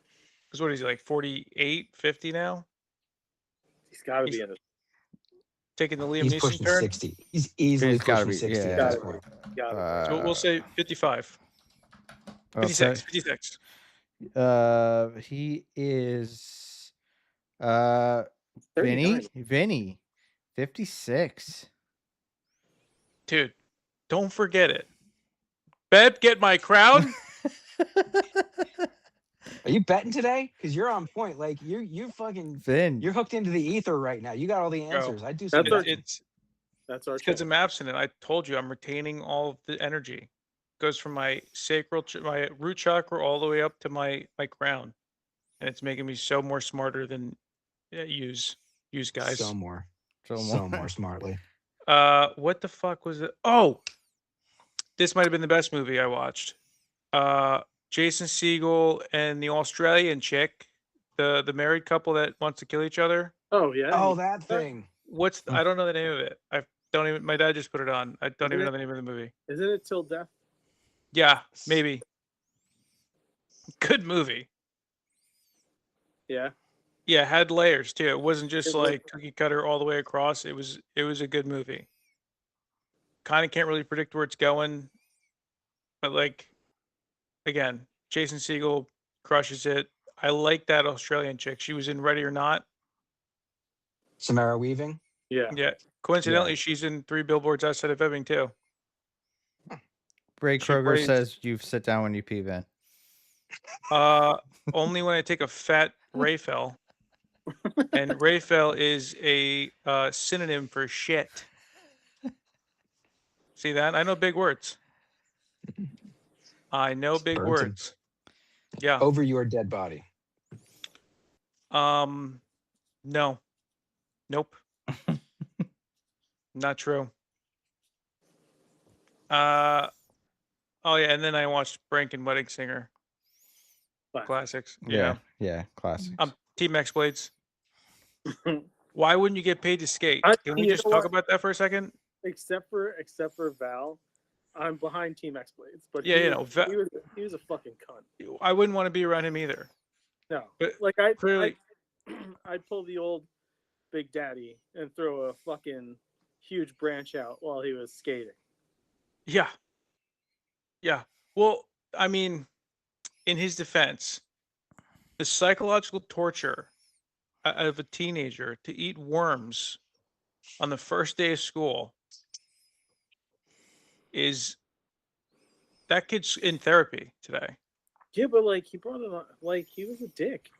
Because what is he like 48, 50 now? He's got to be in it. Taking the Liam He's Neeson pushing turn. 60. He's easily He's gotta pushing be, 60 yeah. at this Gotta point. Got it. So we'll say 55. Okay. 56. He is 39. Vinny 56. Dude, don't forget it. Bet, get my crown. Are you betting today? Because you're on point. Like you fucking Vin. you're hooked into the ether right now. You got all the answers. I do. That's some our- betting. That's our Because show. I'm abstinent. I told you I'm retaining all of the energy. Goes from my sacral, my root chakra, all the way up to my crown, and it's making me so more smarter than use guys. So more smartly. What the fuck was it? Oh, this might have been the best movie I watched. Jason Segel and the Australian chick, the married couple that wants to kill each other. Oh, yeah. Oh, that thing. I don't know the name of it. I don't even. My dad just put it on. I don't Isn't even it- know the name of the movie. Isn't it Till Death? Yeah, maybe. Good movie. Yeah. Yeah, it had layers too. It wasn't just It was. like cookie cutter all the way across. It was a good movie. Kind of can't really predict where it's going, but like, again, Jason Segel crushes it. I like that Australian chick. She was in Ready or Not. Samara Weaving. Yeah. Yeah. Coincidentally, she's in 3 Billboards Outside of Ebbing too. Ray She Kroger plays- says you sit down when you pee, Vin. Only when I take a fat Rayfell. And Rayfell is a synonym for shit. See that? I know big words. I know big Burns him. words. Yeah. Over your dead body. No. Nope. Not true. Oh yeah, and then I watched Brink and Wedding Singer. But Classics. Yeah, classics. Team X Blades. Why wouldn't you get paid to skate? Can we you just know talk what? about that for a second? except for Val, I'm behind Team X Blades. But Yeah, he was a fucking cunt. I wouldn't want to be around him either. No, But like clearly, I'd pull the old Big Daddy and throw a fucking huge branch out while he was skating. yeah. Well, I mean, in his defense, the psychological torture of a teenager to eat worms on the first day of school is that kid's in therapy today. Yeah, but like he brought it on, like he was a dick.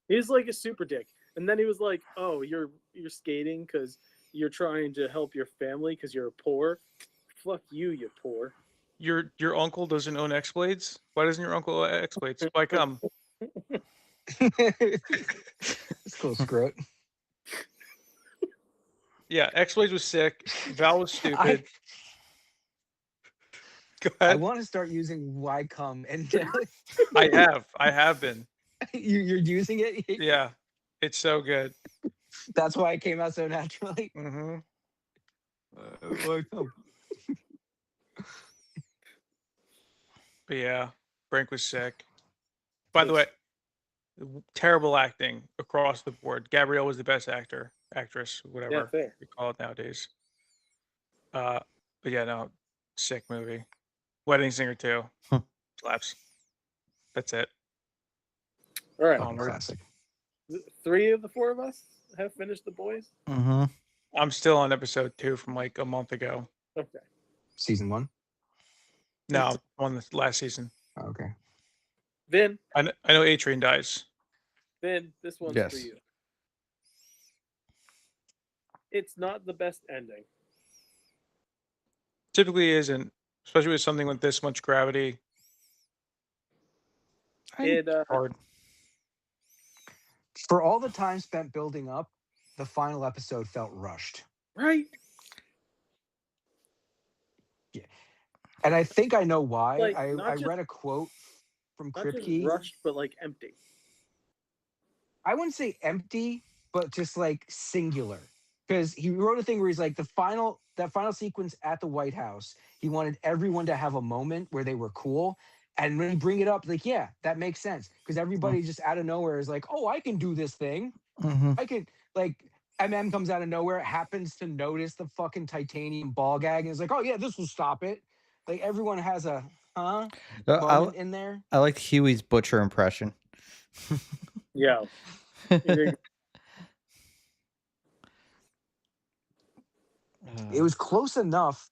He was like a super dick, and then he was like, "Oh, you're skating because you're trying to help your family because you're poor. Fuck you, you poor." Your uncle doesn't own X Blades. Why doesn't your uncle own X Blades? Why come? It's cool, screw it. Yeah, X Blades was sick. Val was stupid. Go I ahead. want to start using why come and I have been. you're using it. Yeah, it's so good. That's why it came out so naturally. Mm-hmm. Why come? But yeah, Brink was sick. By the way, terrible acting across the board. Gabrielle was the best actress, whatever fair. you call it nowadays. But yeah, no, sick movie. Wedding Singer too. Slaps. That's it. All right, Onward. Classic. 3 of the 4 of us have finished The Boys. Mm-hmm. I'm still on episode 2 from like a month ago. Okay. Season 1. No, on the last season. Oh, okay. Vin, I know Atrian dies. Vin, this one's Yes. for you. It's not the best ending. Typically isn't, especially with something with this much gravity. It Hard. For all the time spent building up, the final episode felt rushed. right. And I think I know why. Like, I not just- read a quote from Not just Kripke. rushed, but like empty. I wouldn't say empty, but just like singular. Because he wrote a thing where he's like that final sequence at the White House, he wanted everyone to have a moment where they were cool. And when you bring it up, like, yeah, that makes sense. Because everybody just out of nowhere is like, oh, I can do this thing. Mm-hmm. I can, like, MM comes out of nowhere, happens to notice the fucking titanium ball gag, and is like, oh, yeah, this will stop it. Like, everyone has a moment in there. I liked Huey's butcher impression. Yeah. It was close enough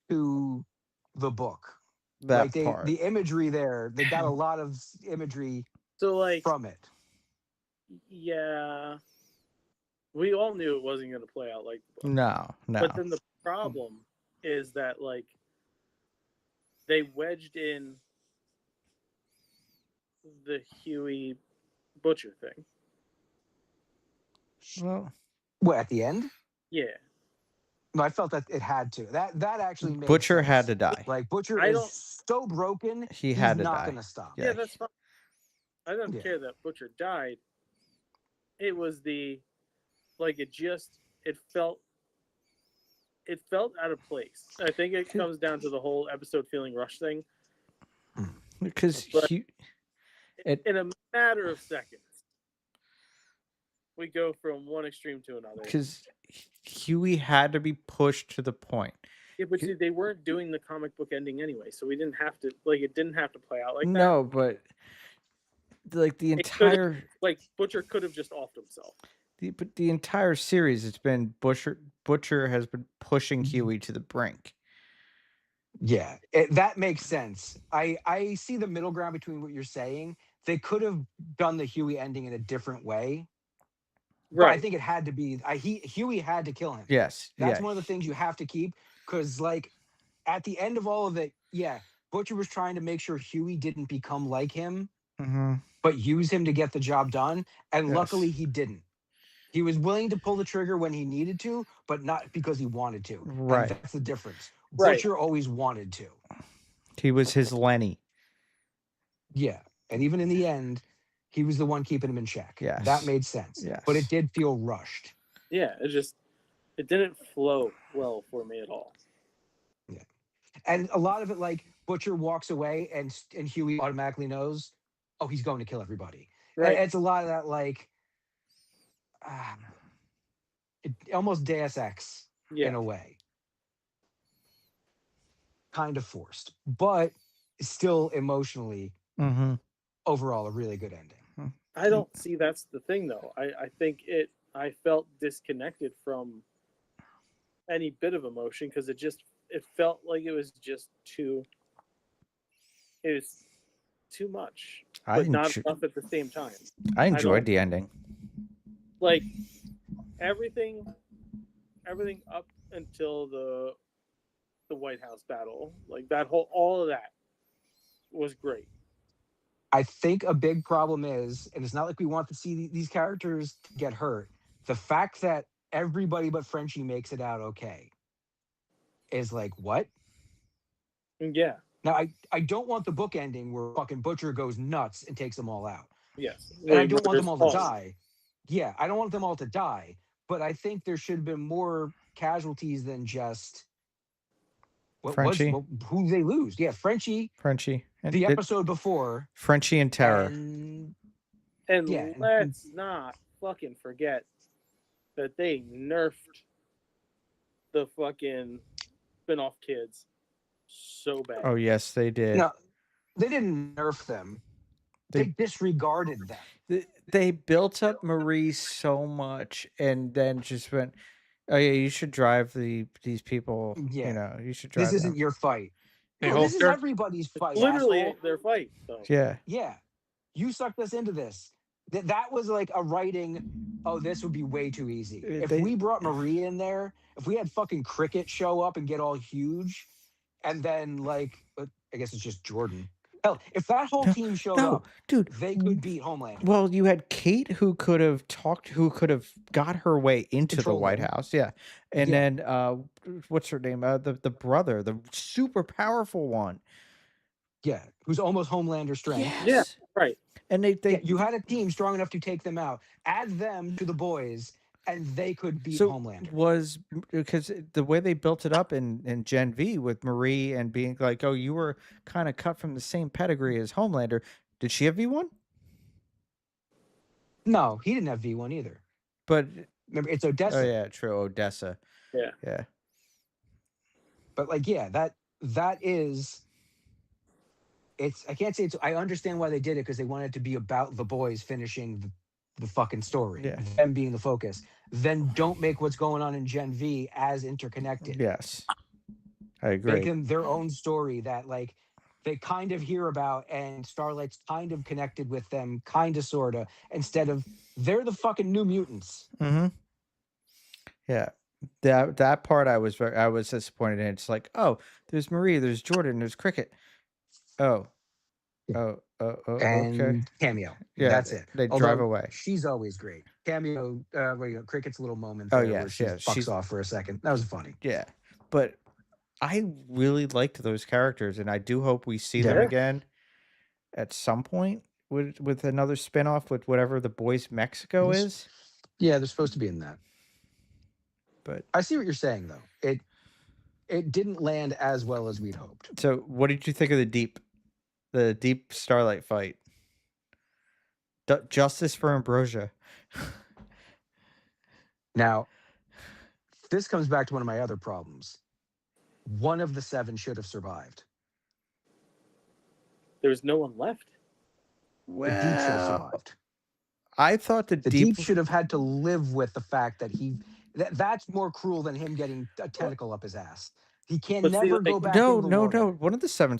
to the book. That like part. the imagery there, they got a lot of imagery So like, from it. yeah, we all knew it wasn't going to play out like the book. No. But then the problem is that like they wedged in the Huey butcher thing. Well, What, at the end? Yeah. No, I felt that it had to. That actually made Butcher sense. had to die. Like Butcher I is don't- so broken, He had to not die. gonna stop. Yeah. Yeah, that's fine. I don't Yeah. care that Butcher died. It was it felt out of place. I think it comes down to the whole episode feeling rushed thing. Because But- in In a matter of seconds, we go from one extreme to another. Huey had to be pushed to the point. Yeah, but see, they weren't doing the comic book ending anyway, so we didn't have to. Like, it didn't have to play out like that. No, but like the It could've- entire Like, Butcher could have just offed himself. the entire series, it's been Butcher has been pushing Mm-hmm. Huey to the brink. Yeah, that makes sense. I see the middle ground between what you're saying. They could have done the Huey ending in a different way. But I think it had to be. Huey had to kill him. Yes. That's yeah. one of the things you have to keep, because like at the end of all of it, yeah, Butcher was trying to make sure Huey didn't become like him, Mm-hmm. but use him to get the job done. And Yes. luckily he didn't. He was willing to pull the trigger when he needed to, but not because he wanted to. Right. And that's the difference. Right. Butcher always wanted to. He was his Lenny. Yeah. And even in the end, he was the one keeping him in check. That Yes. made sense. Yes. But it did feel rushed. Yeah, it didn't flow well for me at all. Yeah. And a lot of it, like Butcher walks away and Huey automatically knows, oh, he's going to kill everybody. Right. It's a lot of that, like, almost Deus Ex in a way. Kind of forced, but still emotionally, overall, a really good ending. I don't see that's the thing, though. I think I felt disconnected from any bit of emotion because it felt like it was too much, but not enough at the same time. I enjoyed the ending. Like everything up until the White House battle, like all of that was great. I think a big problem is, and it's not like we want to see these characters get hurt. The fact that everybody but Frenchie makes it out okay is like, what? Yeah. Now, I don't want the book ending where fucking Butcher goes nuts and takes them all out. Yes. And I don't want them all to die. Yeah, I don't want them all to die. But I think there should have been more casualties than just Frenchie. Who they lose. Yeah, Frenchie. And the episode before. Frenchie and Terror. And let's not fucking forget that they nerfed the fucking spin-off kids so bad. Oh, yes, they did. No, they didn't nerf them. They disregarded them. They built up Marie so much and then just went, oh, yeah, you should drive these people. Yeah. You know, you should drive This isn't your fight. No, this is everybody's fight. Literally asshole. their fight, though. Yeah. Yeah. You sucked us into this. That was like a writing, oh, this would be way too easy. If we brought Marie in there, if we had fucking Cricket show up and get all huge, and then, like, I guess it's just Jordan. Hell, if that whole team showed up, dude, they could beat Homeland. Well, you had Kate who could have got her way into the White House. Yeah. And then, what's her name? The brother, the super powerful one. Yeah, who's almost Homelander strength. Yes. Yeah, right. And you had a team strong enough to take them out. Add them to the boys, and they could beat Homelander. Was because the way they built it up in Gen V with Marie and being like, oh, you were kind of cut from the same pedigree as Homelander. Did she have V1? No, he didn't have V1 either. But remember, it's Odessa. Oh yeah, true, Odessa. Yeah. But like, yeah, that is. I can't say it's. I understand why they did it because they wanted it to be about the boys finishing the fucking story, them being the focus. Then don't make what's going on in Gen V as interconnected. Yes, I agree. Make them their own story that like they kind of hear about, and Starlight's kind of connected with them, kind of, sorta. Instead of they're the fucking New Mutants. Mm-hmm. Yeah, that part I was disappointed in. It's like, oh, there's Marie, there's Jordan, there's Cricket. Oh, and okay. Cameo. Yeah, that's it. They drive away. She's always great. Cameo, Cricket's little moment. Oh there yeah, where she fucks off for a second. That was funny. Yeah, but I really liked those characters, and I do hope we see them again at some point with another spinoff with whatever the Boys Mexico is. Yeah, they're supposed to be in that. But I see what you're saying, though. It didn't land as well as we'd hoped. So, what did you think of the deep Starlight fight? Justice for Ambrosia. Now, this comes back to one of my other problems. One of the 7 should have survived. There's no one left. The Deep should have survived. I thought the Deep should have had to live with the fact that that's more cruel than him getting a tentacle up his ass. He can never go back. No. One of the 7,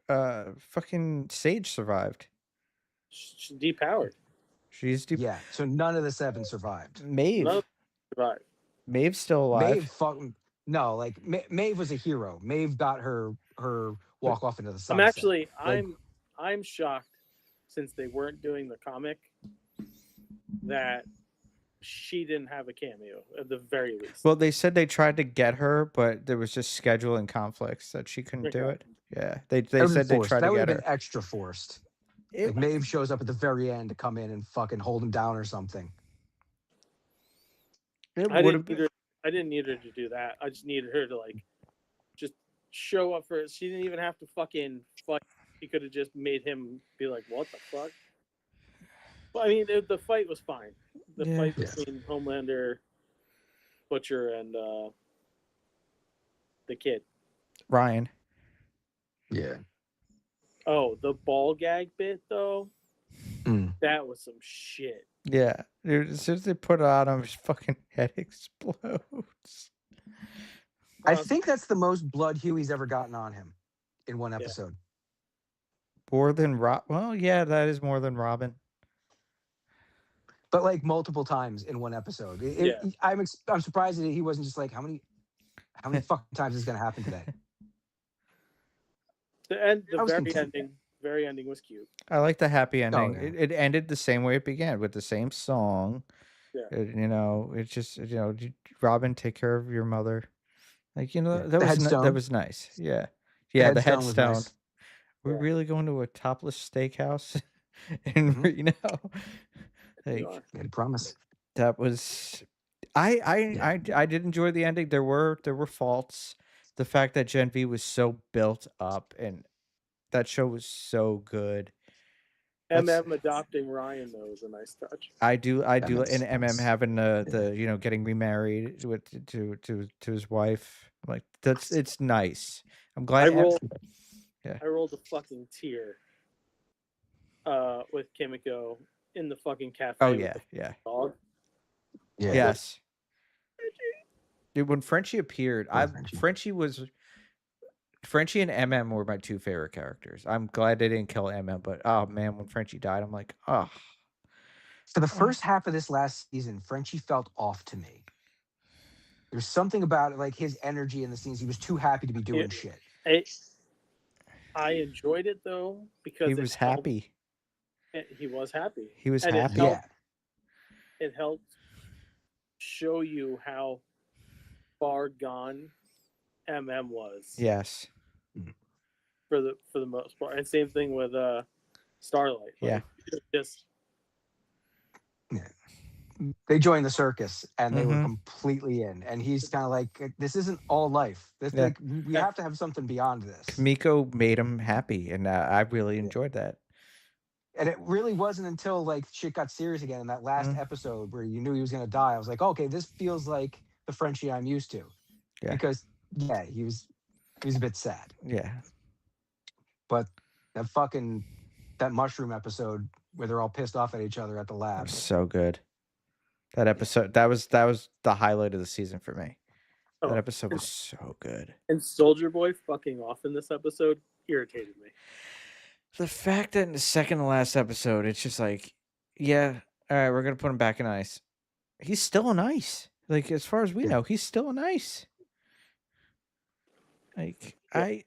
fucking Sage survived. She's depowered. She's deep. Yeah. So none of the 7 survived. Maeve survived. Maeve's still alive. Maeve fucking no. Like Maeve was a hero. Maeve got her walk off into the sunset. I'm shocked since they weren't doing the comic that she didn't have a cameo at the very least. Well, they said they tried to get her, but there was just scheduling conflicts that she couldn't do it. Yeah, they That would've said been they forced. tried to That would have get been her. extra forced. It, Like Maeve shows up at the very end to come in and fucking hold him down or something. it I would didn't have need been. her. I didn't need her to do that. I just needed her to like just show up for it. She didn't even have to fucking fight. She could have just made him be like, "What the fuck?" But I mean, the fight was fine. The Yeah. fight Yeah. between Homelander, Butcher, and the kid. Ryan. Yeah. Oh, the ball gag bit though. Mm. That was some shit. Yeah, dude, as soon as they put it on him, his fucking head explodes. I think that's the most blood Huey's ever gotten on him in one Yeah. episode. More than Rob. Well, yeah, that is more than Robin. But like multiple times in one episode. Yeah. I'm surprised that he wasn't just like, how many fucking times is going to happen today? The end. I The was very content. ending. Very ending was cute. I like the happy ending. yeah. It ended the same way it began, with the same song. Yeah. You know, it's just, you know, Robin, take care of your mother. Like, you know, Yeah. that The was headstone. that was nice. Yeah, yeah, the headstone was headstone. nice. We're Yeah. really going to a topless steakhouse in Mhm. Reno. We Like, are. Made a promise. that was. I did enjoy the ending. There were faults. The fact that Gen V was so built up, and that show was so good. That's- MM adopting Ryan though was a nice touch. I do, and makes MM sense. having the you know, getting remarried to his wife. Like, it's nice. I'm glad. I rolled a fucking tear with Kimiko in the fucking cafe. Oh with yeah, the yeah. dog. Yeah. Yes. Dude, when Frenchie appeared, Poor Frenchie and MM were my two favorite characters. I'm glad they didn't kill MM, but oh man, when Frenchie died, I'm like, oh. For the first half of this last season, Frenchie felt off to me. There's something about it, like his energy in the scenes. He was too happy to be doing shit. I enjoyed it though because He was happy. He was happy. He was And happy. Yeah. It helped show you how far gone MM was. Yes. For the most part, and same thing with Starlight. Yeah. Just They joined the circus and they were Mhm. completely in. And he's kind of like, this isn't all life. This Yeah. like we have to have something beyond this. Kamiko made him happy, and I really enjoyed that. And it really wasn't until like shit got serious again in that last episode where you knew he was gonna die. I was like, okay, this feels like the Frenchie I'm used to. Yeah. Because he was a bit sad. Yeah. But that mushroom episode where they're all pissed off at each other at the That lab. was so good. That episode, that was the highlight of the season for me. That episode was so good. And Soldier Boy fucking off in this episode irritated me. The fact that in the second to last episode, it's just like, yeah, all right, we're gonna put him back in ice. He's still in ice. Like, as far as we know, he's still in ice. Like, I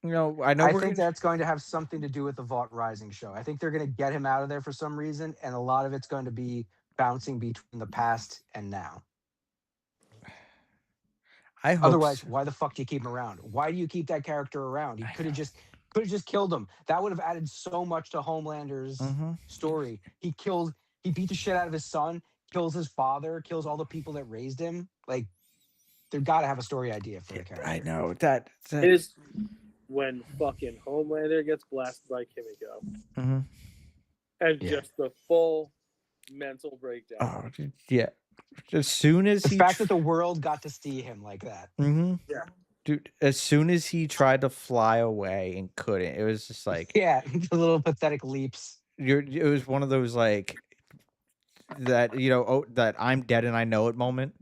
know. I we're think gonna, that's going to have something to do with the Vought Rising show. I think they're going to get him out of there for some reason, and a lot of it's going to be bouncing between the past and now. I hope. Otherwise, so. why the fuck do you keep him around? Why do you keep that character around? He could have just killed him. That would have added so much to Homelander's story. He beat the shit out of his son, kills his father, kills all the people that raised him. Like, they've got to have a story idea for the character. I know that. It is when fucking Homelander gets blasted by Kimiko. Mhm. And just the full mental breakdown. Oh, dude, yeah. As soon as The fact that the world got to see him like that. Yeah. Dude, as soon as he tried to fly away and couldn't, it was just like, Yeah, the little pathetic leaps. it was one of those like that, you know, that I'm dead and I know it moment.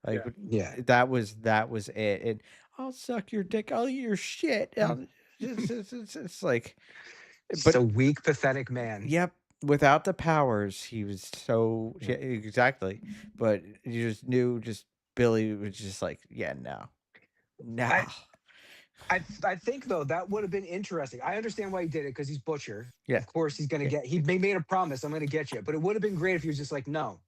Like, Yeah. that was it. And I'll suck your dick. I'll eat your shit. It's like, But a weak, pathetic man. Yep. Without the powers, he was so exactly. But you just knew, Billy was just like, yeah, no. I think though that would have been interesting. I understand why he did it because he's Butcher. Yeah. Of course he's gonna get. He made a promise. I'm gonna get you. But it would have been great if he was just like, no,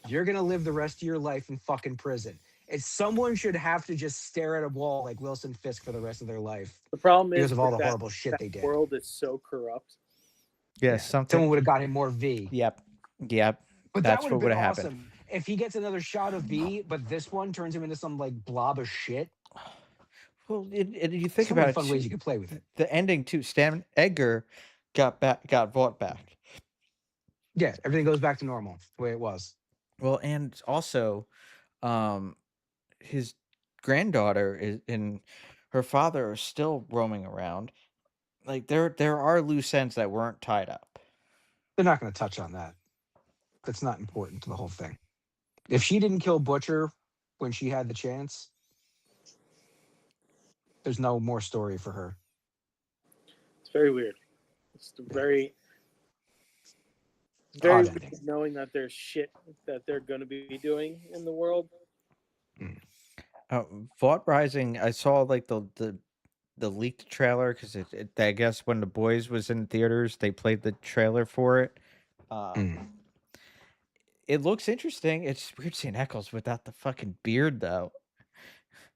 you're gonna live the rest of your life in fucking prison. It's someone should have to just stare at a wall like Wilson Fisk for the rest of their life The problem because is of all the that horrible shit they did. world is so corrupt. Yeah, Yeah. something. Someone would have got him more V. Yep. But That's that what would would have have been happened. awesome if he gets another shot of V, but this one turns him into some like blob of shit. Well, you think So many about fun it, ways you could play with it. the ending too. Stan Edgar got bought back. Yeah, everything goes back to normal the way it was. Well, and also, his granddaughter and her father are still roaming around. Like there are loose ends that weren't tied up. They're not going to touch on that. That's not important to the whole thing. If she didn't kill Butcher when she had the chance, there's no more story for her. It's very weird. It's very Odd weird ending. knowing that there's shit that they're going to be doing in the world. Vault Rising, I saw like the leaked trailer because I guess when The Boys was in theaters, they played the trailer for it. It looks interesting. It's weird seeing Eccles without the fucking beard though.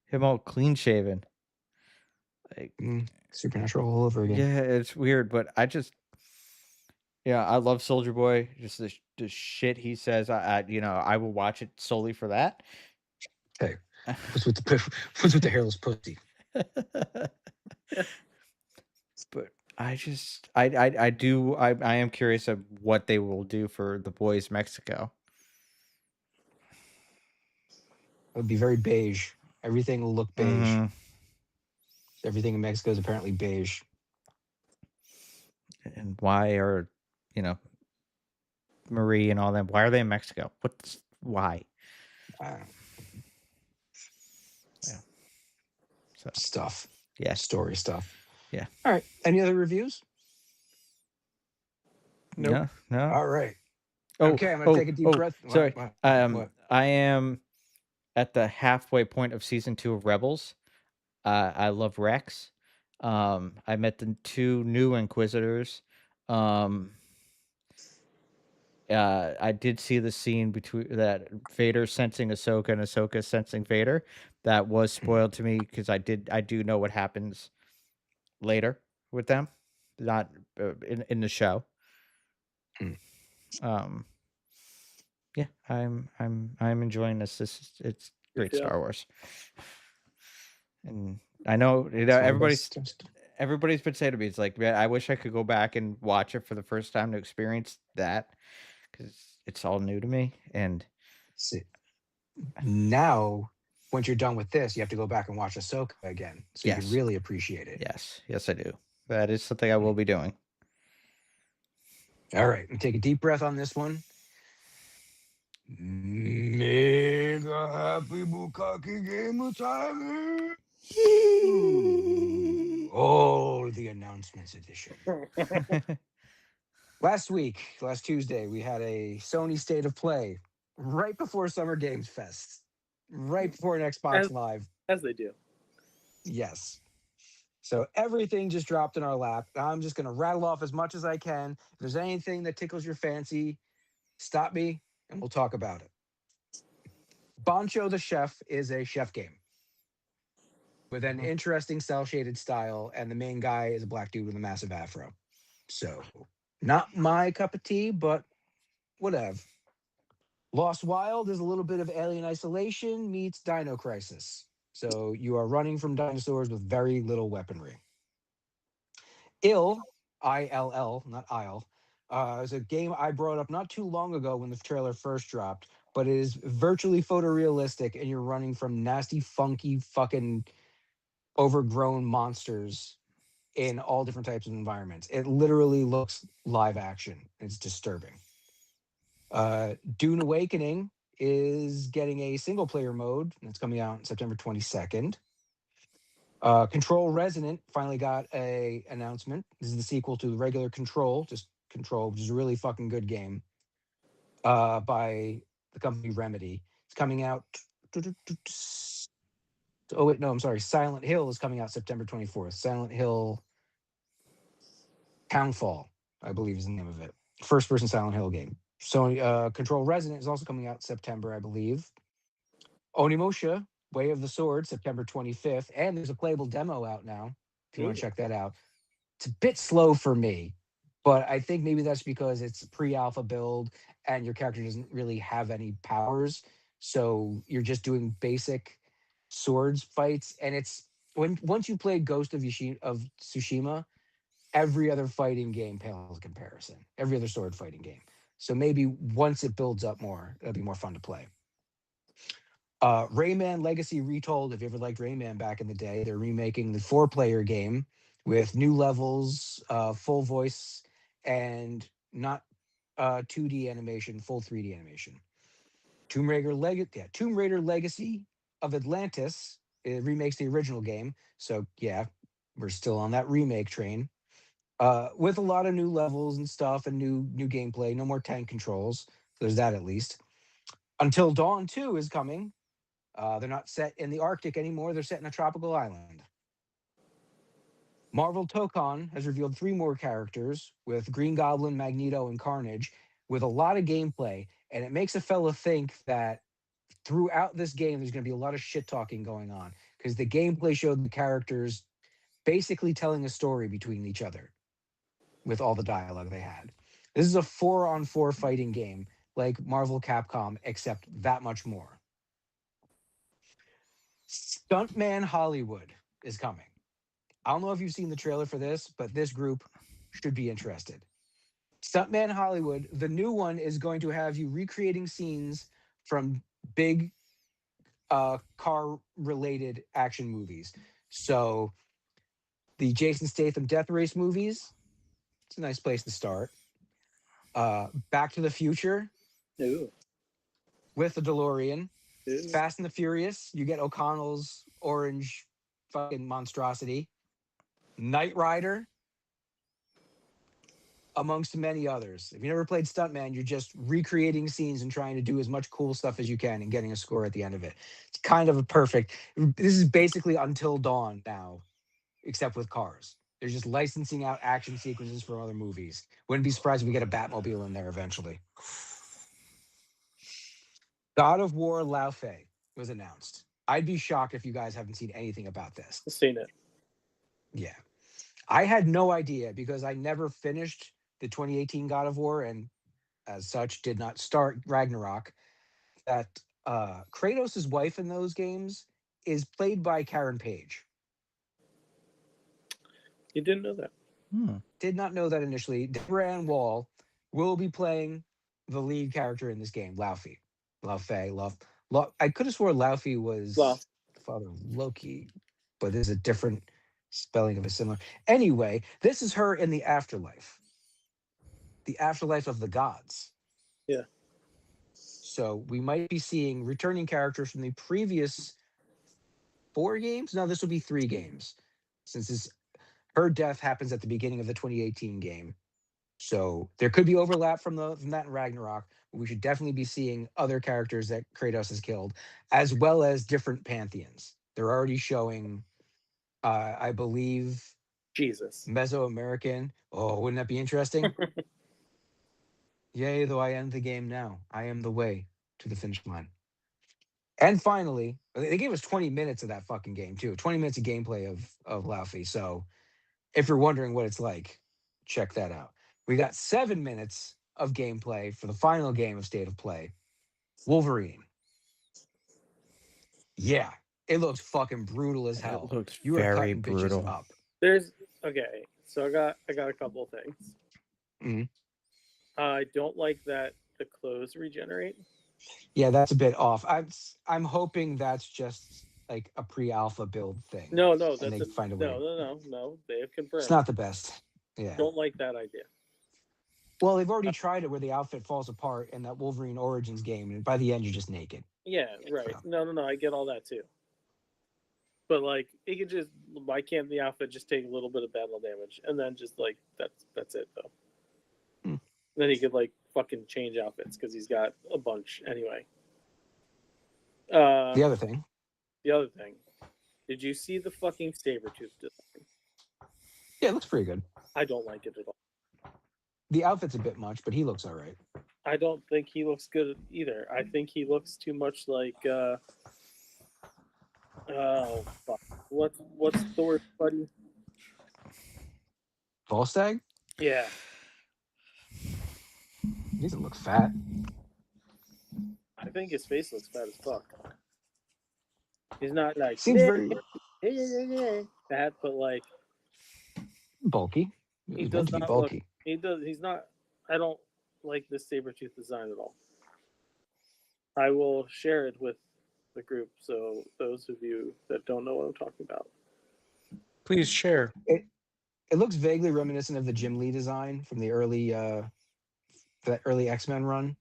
Him all clean shaven. Like Supernatural all over again. yeah, it's weird, but I love Soldier Boy. Just the shit he says. I will watch it solely for that. Hey, what's with the hairless pussy? But I am curious of what they will do for The Boys Mexico. It would be very beige. Everything will look beige. Mhm. Everything in Mexico is apparently beige. And why are Marie and all them? Why are they in Mexico? Why? Yeah. So Stuff. yeah, Story stuff. Yeah. All right. Any other reviews? Nope. No. All right. Oh, Okay, I'm gonna take a deep breath. Sorry. What? I am at the halfway point of season 2 of Rebels. I love Rex. I met the 2 new Inquisitors. I did see the scene between that Vader sensing Ahsoka and Ahsoka sensing Vader. That was spoiled to me because I do know what happens later with them, not in the show. Yeah, I'm enjoying this. It's great Star Wars, and I know everybody's been saying to me, it's like, man, I wish I could go back and watch it for the first time to experience that because it's all new to me. And See, now, once you're done with this, you have to go back and watch Ahsoka again, so you can really appreciate it. Yes, I do. That is something I will be doing. All right, and take a deep breath on this one. Mega happy Bukaki gamer time. Oh, the announcements edition. Last Tuesday, we had a Sony State of Play right before Summer Games Fest, right before an Xbox Live. As they do. Yes. So everything just dropped in our lap. I'm just going to rattle off as much as I can. If there's anything that tickles your fancy, stop me and we'll talk about it. Bancho the Chef is a chef game with an interesting cel-shaded style, and the main guy is a black dude with a massive afro. So, not my cup of tea, but whatever. Lost Wild is a little bit of Alien Isolation meets Dino Crisis. So, you are running from dinosaurs with very little weaponry. Ill, I-L-L, not Isle, is a game I brought up not too long ago when the trailer first dropped, but it is virtually photorealistic, and you're running from nasty, funky, fucking overgrown monsters in all different types of environments. It literally looks live action. It's disturbing. Dune Awakening is getting a single player mode. It's coming out on September 22nd. Control Resonant finally got a announcement. This is the sequel to the regular Control, which is a really fucking good game by the company Remedy. It's coming out. Oh, wait, no, I'm sorry. Silent Hill is coming out September 24th. Silent Hill Townfall, I believe is the name of it. First-person Silent Hill game. So Control Resonant is also coming out September, I believe. Onimusha, Way of the Sword, September 25th, and there's a playable demo out now. If you want Ooh. to check that out, it's a bit slow for me, but I think maybe that's because it's a pre-alpha build and your character doesn't really have any powers, so you're just doing basic swords fights. And it's once you play Ghost of Tsushima, every other fighting game pales in comparison. Every other sword fighting game. So maybe once it builds up more, it'll be more fun to play. Rayman Legacy Retold. If you ever liked Rayman back in the day, they're remaking the 4-player game with new levels, full voice, and not 2D animation, full 3D animation. Tomb Raider Legacy of Atlantis. It remakes the original game. So yeah, we're still on that remake train. With a lot of new levels and stuff and new gameplay. No more tank controls. There's that at least. Until Dawn 2 is coming. They're not set in the Arctic anymore. They're set in a tropical island. Marvel Tokon has revealed 3 more characters with Green Goblin, Magneto, and Carnage with a lot of gameplay. And it makes a fella think that throughout this game, there's going to be a lot of shit talking going on because the gameplay showed the characters basically telling a story between each other with all the dialogue they had. This is a 4-on-4 fighting game like Marvel Capcom, except that much more. Stuntman Hollywood is coming. I don't know if you've seen the trailer for this, but this group should be interested. Stuntman Hollywood, the new one, is going to have you recreating scenes from big car-related action movies. So the Jason Statham Death Race movies, it's a nice place to start. Back to the Future Ooh. with the DeLorean. Ooh. Fast and the Furious, you get O'Connell's orange fucking monstrosity. Knight Rider, amongst many others. If you never played Stuntman, you're just recreating scenes and trying to do as much cool stuff as you can and getting a score at the end of it. It's kind of a perfect. This is basically Until Dawn now, except with cars. They're just licensing out action sequences from other movies. Wouldn't be surprised if we get a Batmobile in there eventually. God of War Lao Fei was announced. I'd be shocked if you guys haven't seen anything about this. I've seen it. Yeah. I had no idea because I never finished the 2018 God of War and as such did not start Ragnarok, that Kratos' wife in those games is played by Karen Page. You didn't know that. Did not know that initially. Deborah Ann Wall will be playing the lead character in this game, Laufey. I could have sworn Laufey was Well, the father of Loki, but there's a different spelling of a similar. Anyway, this is her in the afterlife. The afterlife of the gods. Yeah. So we might be seeing returning characters from the previous 4 games. No, this will be 3 games, since her death happens at the beginning of the 2018 game. So there could be overlap from that in Ragnarok. But we should definitely be seeing other characters that Kratos has killed, as well as different pantheons. They're already showing, I believe, Jesus. Mesoamerican. Oh, wouldn't that be interesting? Yea, though I end the game now, I am the way to the finish line. And finally, they gave us 20 minutes of that fucking game too. 20 minutes of gameplay of Laufey. So if you're wondering what it's like, check that out. We got 7 minutes of gameplay for the final game of State of Play, Wolverine. Yeah, it looks fucking brutal as hell. It looks You are very cutting brutal. bitches up. Okay. So I got a couple of things. Mhm. I don't like that the clothes regenerate. Yeah, that's a bit off. I'm hoping that's just like a pre-alpha build thing. No, and that's they find a way. no. They have confirmed. It's not the best. Yeah. Don't like that idea. Well, they've already tried it where the outfit falls apart in that Wolverine Origins game, and by the end you're just naked. Yeah, right. So. No. I get all that too. But like, it could just. Why can't the outfit just take a little bit of battle damage and then just like that's it though? Then he could like fucking change outfits because he's got a bunch anyway. The other thing. Did you see the fucking Sabretooth design? Yeah, it looks pretty good. I don't like it at all. The outfit's a bit much, but he looks all right. I don't think he looks good either. I think he looks too much like Oh fuck! What's Thor's buddy? Volstagg? Yeah, He doesn't look fat. I think his face looks fat as fuck. He's not like Seems very fat, but like bulky. He he was does meant to be not look. bulky. He's not. I don't like this saber-tooth design at all. I will share it with the group, so those of you that don't know what I'm talking about. Please share. It looks vaguely reminiscent of the Jim Lee design from the early X-Men run.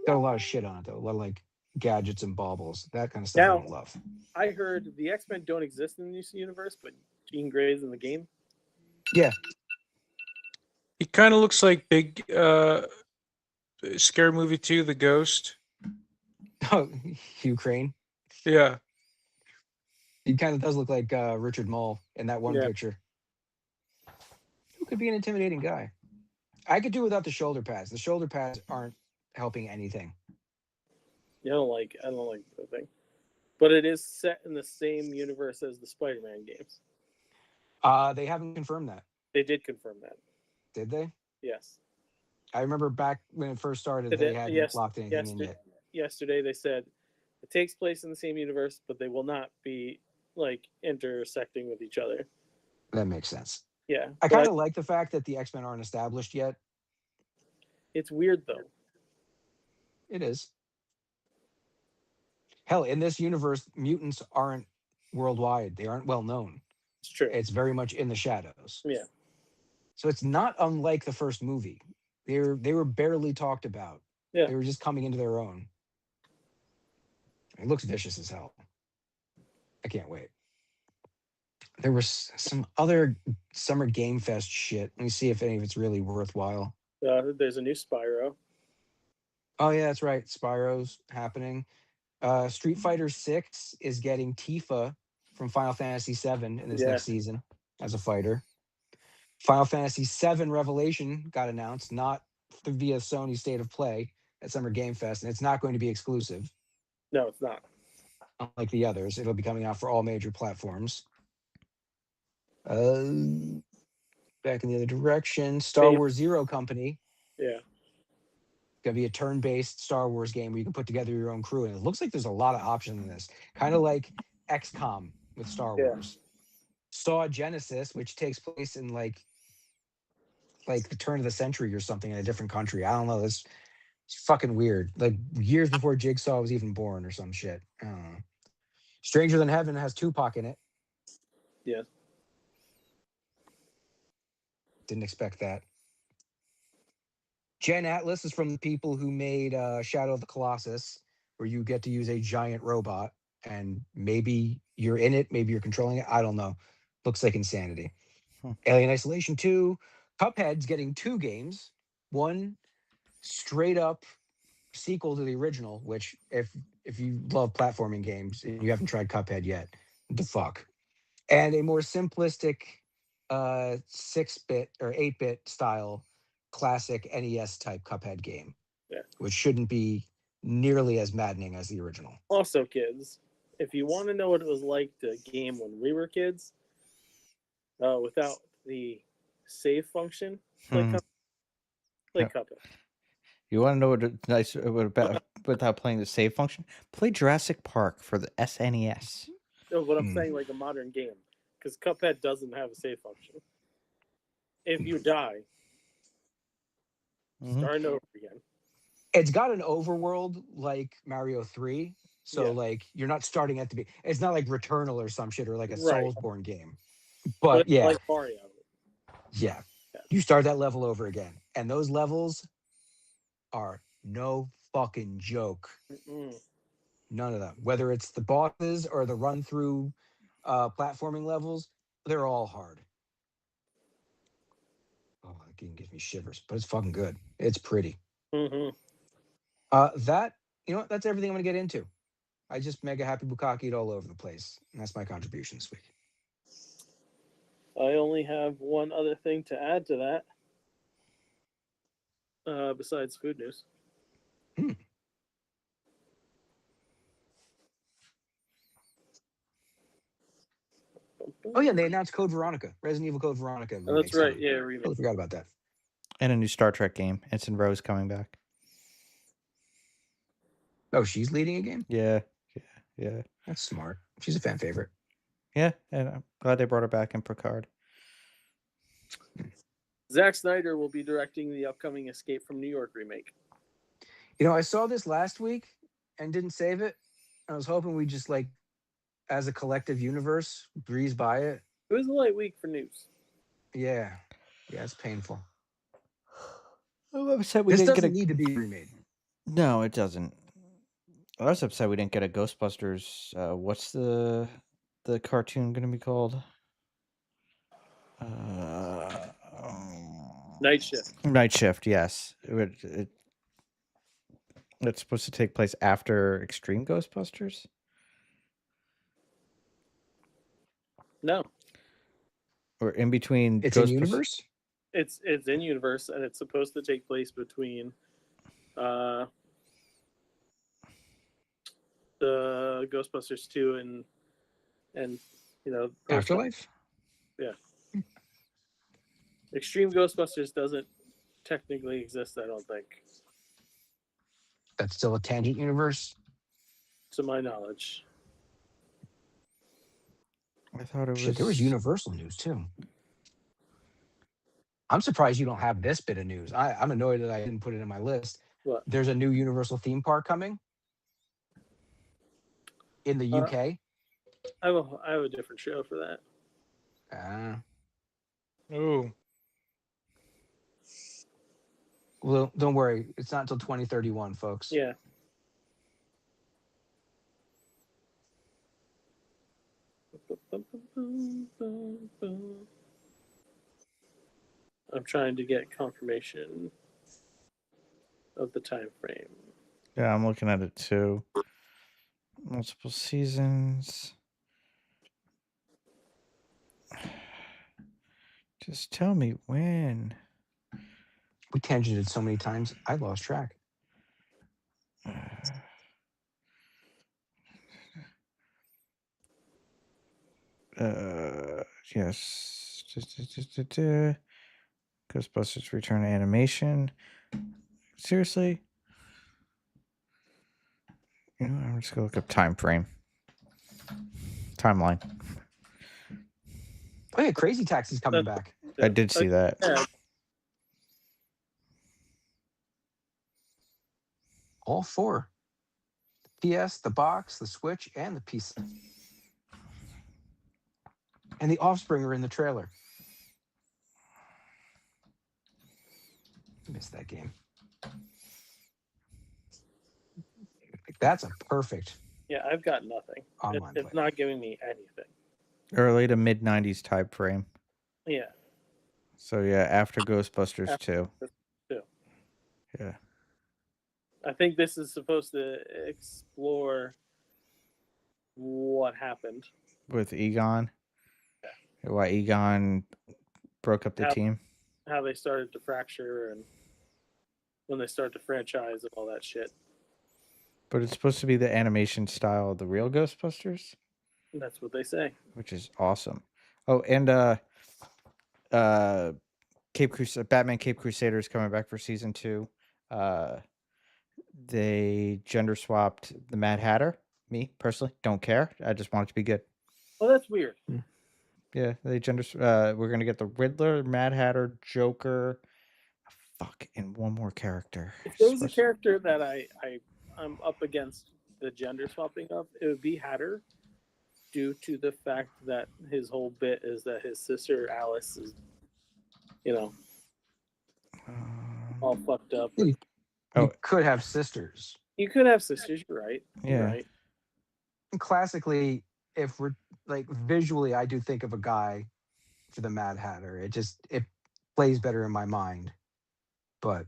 Got a lot of shit on it though. A lot of like gadgets and baubles. That kind of stuff I Now- don't love. I heard the X-Men don't exist in this universe, but Jean Grey's in the game. Yeah. He kind of looks like big scary movie 2, The Ghost. Oh, Hugh Crane. Yeah. He kind of does look like Richard Mole in that one Yeah. picture. Who could be an intimidating guy? I could do without the shoulder pads. The shoulder pads aren't helping anything. I don't like the thing, but it is set in the same universe as the Spider-Man games. They haven't confirmed that, They did confirm that. did they? Yes. I remember back when it first started, They they did- hadn't yes, locked anything in yet. Yesterday they said it takes place in the same universe, but they will not be like intersecting with each other. That makes sense. Yeah. I but kind of like the fact that the X-Men aren't established yet. it's weird though. It is. Hell, in this universe, mutants aren't worldwide. They aren't well known. It's true. It's very much in the shadows. Yeah. So it's not unlike the first movie. They were barely talked about. Yeah. They were just coming into their own. It looks vicious as hell. I can't wait. There was some other Summer Game Fest shit. Let me see if any of it's really worthwhile. There's a new Spyro. Oh yeah, that's right. Spyro's happening. Street Fighter 6 is getting Tifa from Final Fantasy 7 in this Yeah. next season as a fighter. Final Fantasy 7 Revelation got announced, not via Sony State of Play at Summer Game Fest, and it's not going to be exclusive. No, it's not. Unlike the others, it'll be coming out for all major platforms. Back in the other direction, Star Hey. Wars Zero Company. Yeah. Gonna be a turn-based Star Wars game where you can put together your own crew, and it looks like there's a lot of options in this. Kind of like XCOM with Star Yeah. Wars. Saw Genesis, which takes place in like the turn of the century or something in a different country. I don't know. It's fucking weird. Like years before Jigsaw was even born or some shit. I don't know. Stranger Than Heaven has Tupac in it. Yeah. Didn't expect that. Gen Atlas is from the people who made Shadow of the Colossus, where you get to use a giant robot, and maybe you're in it, maybe you're controlling it. I don't know. Looks like insanity. Alien Isolation 2. Cuphead's getting 2 games. One straight up sequel to the original, which if you love platforming games and you haven't tried Cuphead yet, the fuck. And a more simplistic 6-bit or 8-bit style classic NES type Cuphead game. Yeah. Which shouldn't be nearly as maddening as the original. Also, kids, if you want to know what it was like to game when we were kids, without the save function, play Cuphead. You want to know what nice about without playing the save function? Play Jurassic Park for the SNES. No, but I'm saying like a modern game, because Cuphead doesn't have a save function. If you die, start over again. It's got an overworld like Mario 3. So like you're not starting at the beginning. It's not like Returnal or some shit or like a Right. Soulsborne game. But it's yeah. like Mario. Yeah. You start that level over again. And those levels are no fucking joke. Mm-mm. None of them. Whether it's the bosses or the run through platforming levels, they're all hard. Oh, that game gives me shivers, but it's fucking good. It's pretty. Mm-hmm. That, you know what? That's everything I'm going to get into. I just mega happy Bukkaki'd all over the place. And that's my contribution this week. I only have one other thing to add to that, besides food news. Oh yeah, they announced Code Veronica, Resident Evil Code Veronica. Oh, that's remake's right. coming. Yeah, remake. Totally forgot about that. And a new Star Trek game. Ensign Rose coming back. Oh, she's leading a game. Yeah. That's smart. She's a fan favorite. Yeah, and I'm glad they brought her back in Picard. Zack Snyder will be directing the upcoming Escape from New York remake. You know, I saw this last week and didn't save it. I was hoping we just like, as a collective universe, breeze by it. It was a light week for news. Yeah, it's painful. I'm upset we This didn't doesn't get a. need to be remade. No, it doesn't. I was upset we didn't get a Ghostbusters. What's the cartoon going to be called? Night Shift. Night Shift. Yes, it's supposed to take place after Extreme Ghostbusters. No, or in between. It's in universe. It's in universe, and it's supposed to take place between the Ghostbusters 2 and Afterlife. Yeah. Extreme Ghostbusters doesn't technically exist, I don't think, That's still a tangent universe. to my knowledge. I thought it was. Shit, there was Universal news too. I'm surprised you don't have this bit of news. I'm annoyed that I didn't put it in my list. What? There's a new Universal theme park coming in the UK. I have a different show for that. Ooh. Well, don't worry. It's not until 2031, folks. Yeah. I'm trying to get confirmation of the time frame. Yeah, I'm looking at it too. Multiple seasons. Just tell me when. We tangented so many times, I lost track. Yes. Ghostbusters Return to Animation. Seriously? You know, I'm just gonna look up timeline. Oh yeah, Crazy Taxi's coming back. I did see that. Yeah. All four. The PS, the box, the Switch, and the PC. And the Offspring are in the trailer. I missed that game. That's a perfect Yeah, I've got nothing. online It's play. not giving me anything. Early to mid 90s time frame. Yeah. So yeah, after Ghostbusters After 2. 2. Yeah. I think this is supposed to explore what happened. With Egon. Yeah. Why Egon broke up the team. How they started to fracture and when they started to franchise and all that shit. But it's supposed to be the animation style of the real Ghostbusters. That's what they say. Which is awesome. Oh, and Batman Cape Crusader is coming back for season 2. They gender swapped the Mad Hatter. Me personally don't care. I just want it to be good. Oh, that's weird. Yeah, they we're gonna get the Riddler, Mad Hatter, Joker, and one more character. If there was a character that I'm up against the gender swapping of, it would be Hatter, due to the fact that his whole bit is that his sister Alice is, all fucked up. You could have sisters. You could have sisters, you're right. You're Yeah. right. And classically, if we're like visually, I do think of a guy for the Mad Hatter. It plays better in my mind. But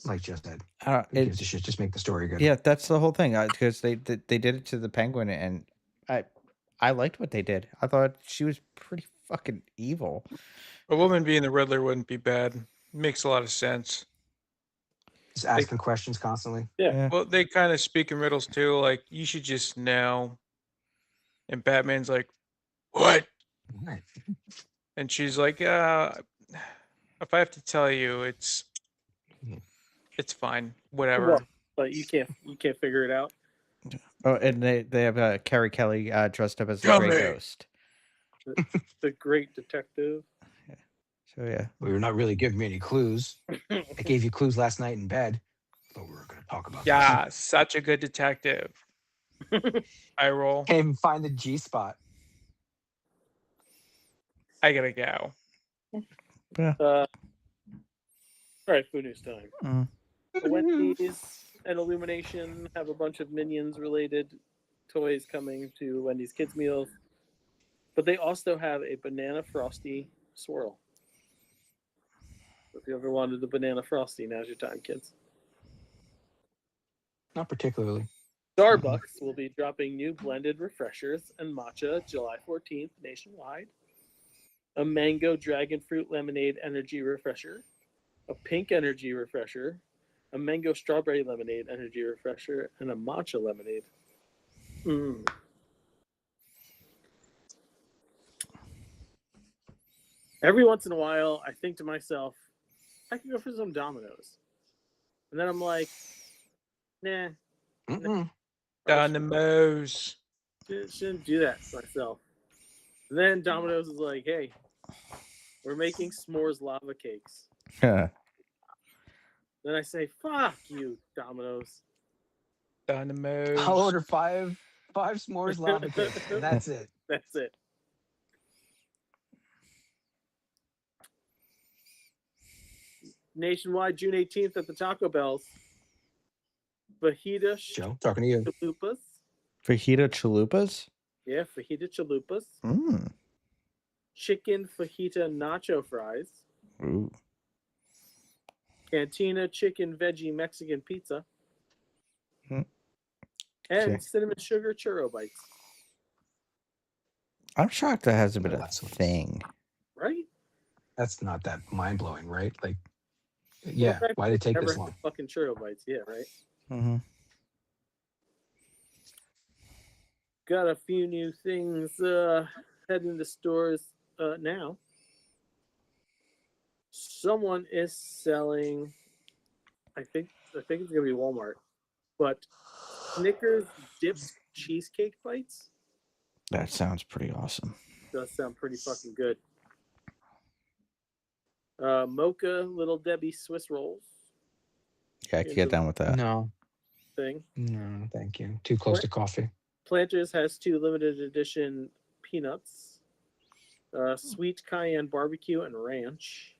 like just said, who gives a shit? Just make the story good. Yeah, that's the whole thing. Because they did it to the Penguin, and I liked what they did. I thought she was pretty fucking evil. A woman being the Riddler wouldn't be bad. Makes a lot of sense. Just asking questions constantly. Yeah. Well, they kind of speak in riddles too. Like, you should just know. And Batman's like, What? Right. And she's like, if I have to tell you, it's fine. Whatever. Well, but you can't figure it out. Oh, and they have Carrie Kelly dressed up as the Tell Grey me. Ghost. The great detective. So yeah. Well, you're not really giving me any clues. I gave you clues last night in bed. Thought we were going to talk about Yeah, such a good detective. I roll. this. Came find the G spot. I gotta go. All right, food news time. Mm. Wendy's and Illumination have a bunch of Minions-related toys coming to Wendy's Kids Meals, but they also have a Banana Frosty swirl. If you ever wanted a Banana Frosty, now's your time, kids. Not particularly. Starbucks will be dropping new blended refreshers and matcha July 14th nationwide. A mango dragon fruit lemonade energy refresher, a pink energy refresher, a mango strawberry lemonade energy refresher, and a matcha lemonade. Every once in a while, I think to myself, I could go for some Domino's. And then I'm like, nah. Down the Mo's. Shouldn't do that to myself. And then Domino's is like, hey, we're making s'mores lava cakes. Yeah. Then I say, fuck you, Domino's. Down the Mo's. I'll order five s'mores lava cakes, and that's it. That's it. Nationwide, June 18th at the Taco Bells. Fajita Joe, talking to you. chalupas. Fajita chalupas? Yeah, fajita chalupas. Mm. Chicken fajita nacho fries. Ooh. Cantina chicken veggie Mexican pizza. Hmm. And Okay. cinnamon sugar churro bites. I'm shocked that hasn't been a That's what- thing. Right? That's not that mind blowing, right? Like, yeah, why did it take Never this had long? fucking churro bites, yeah, right? Mm-hmm. Got a few new things heading to stores now. Someone is selling, I think it's gonna be Walmart, but Snickers dipped cheesecake bites. That sounds pretty awesome. Does sound pretty fucking good. Mocha Little Debbie Swiss rolls Yeah, I could get down with that. No, thing. no, thank you. Too close to coffee. Planters has 2 limited edition peanuts, sweet cayenne barbecue and ranch.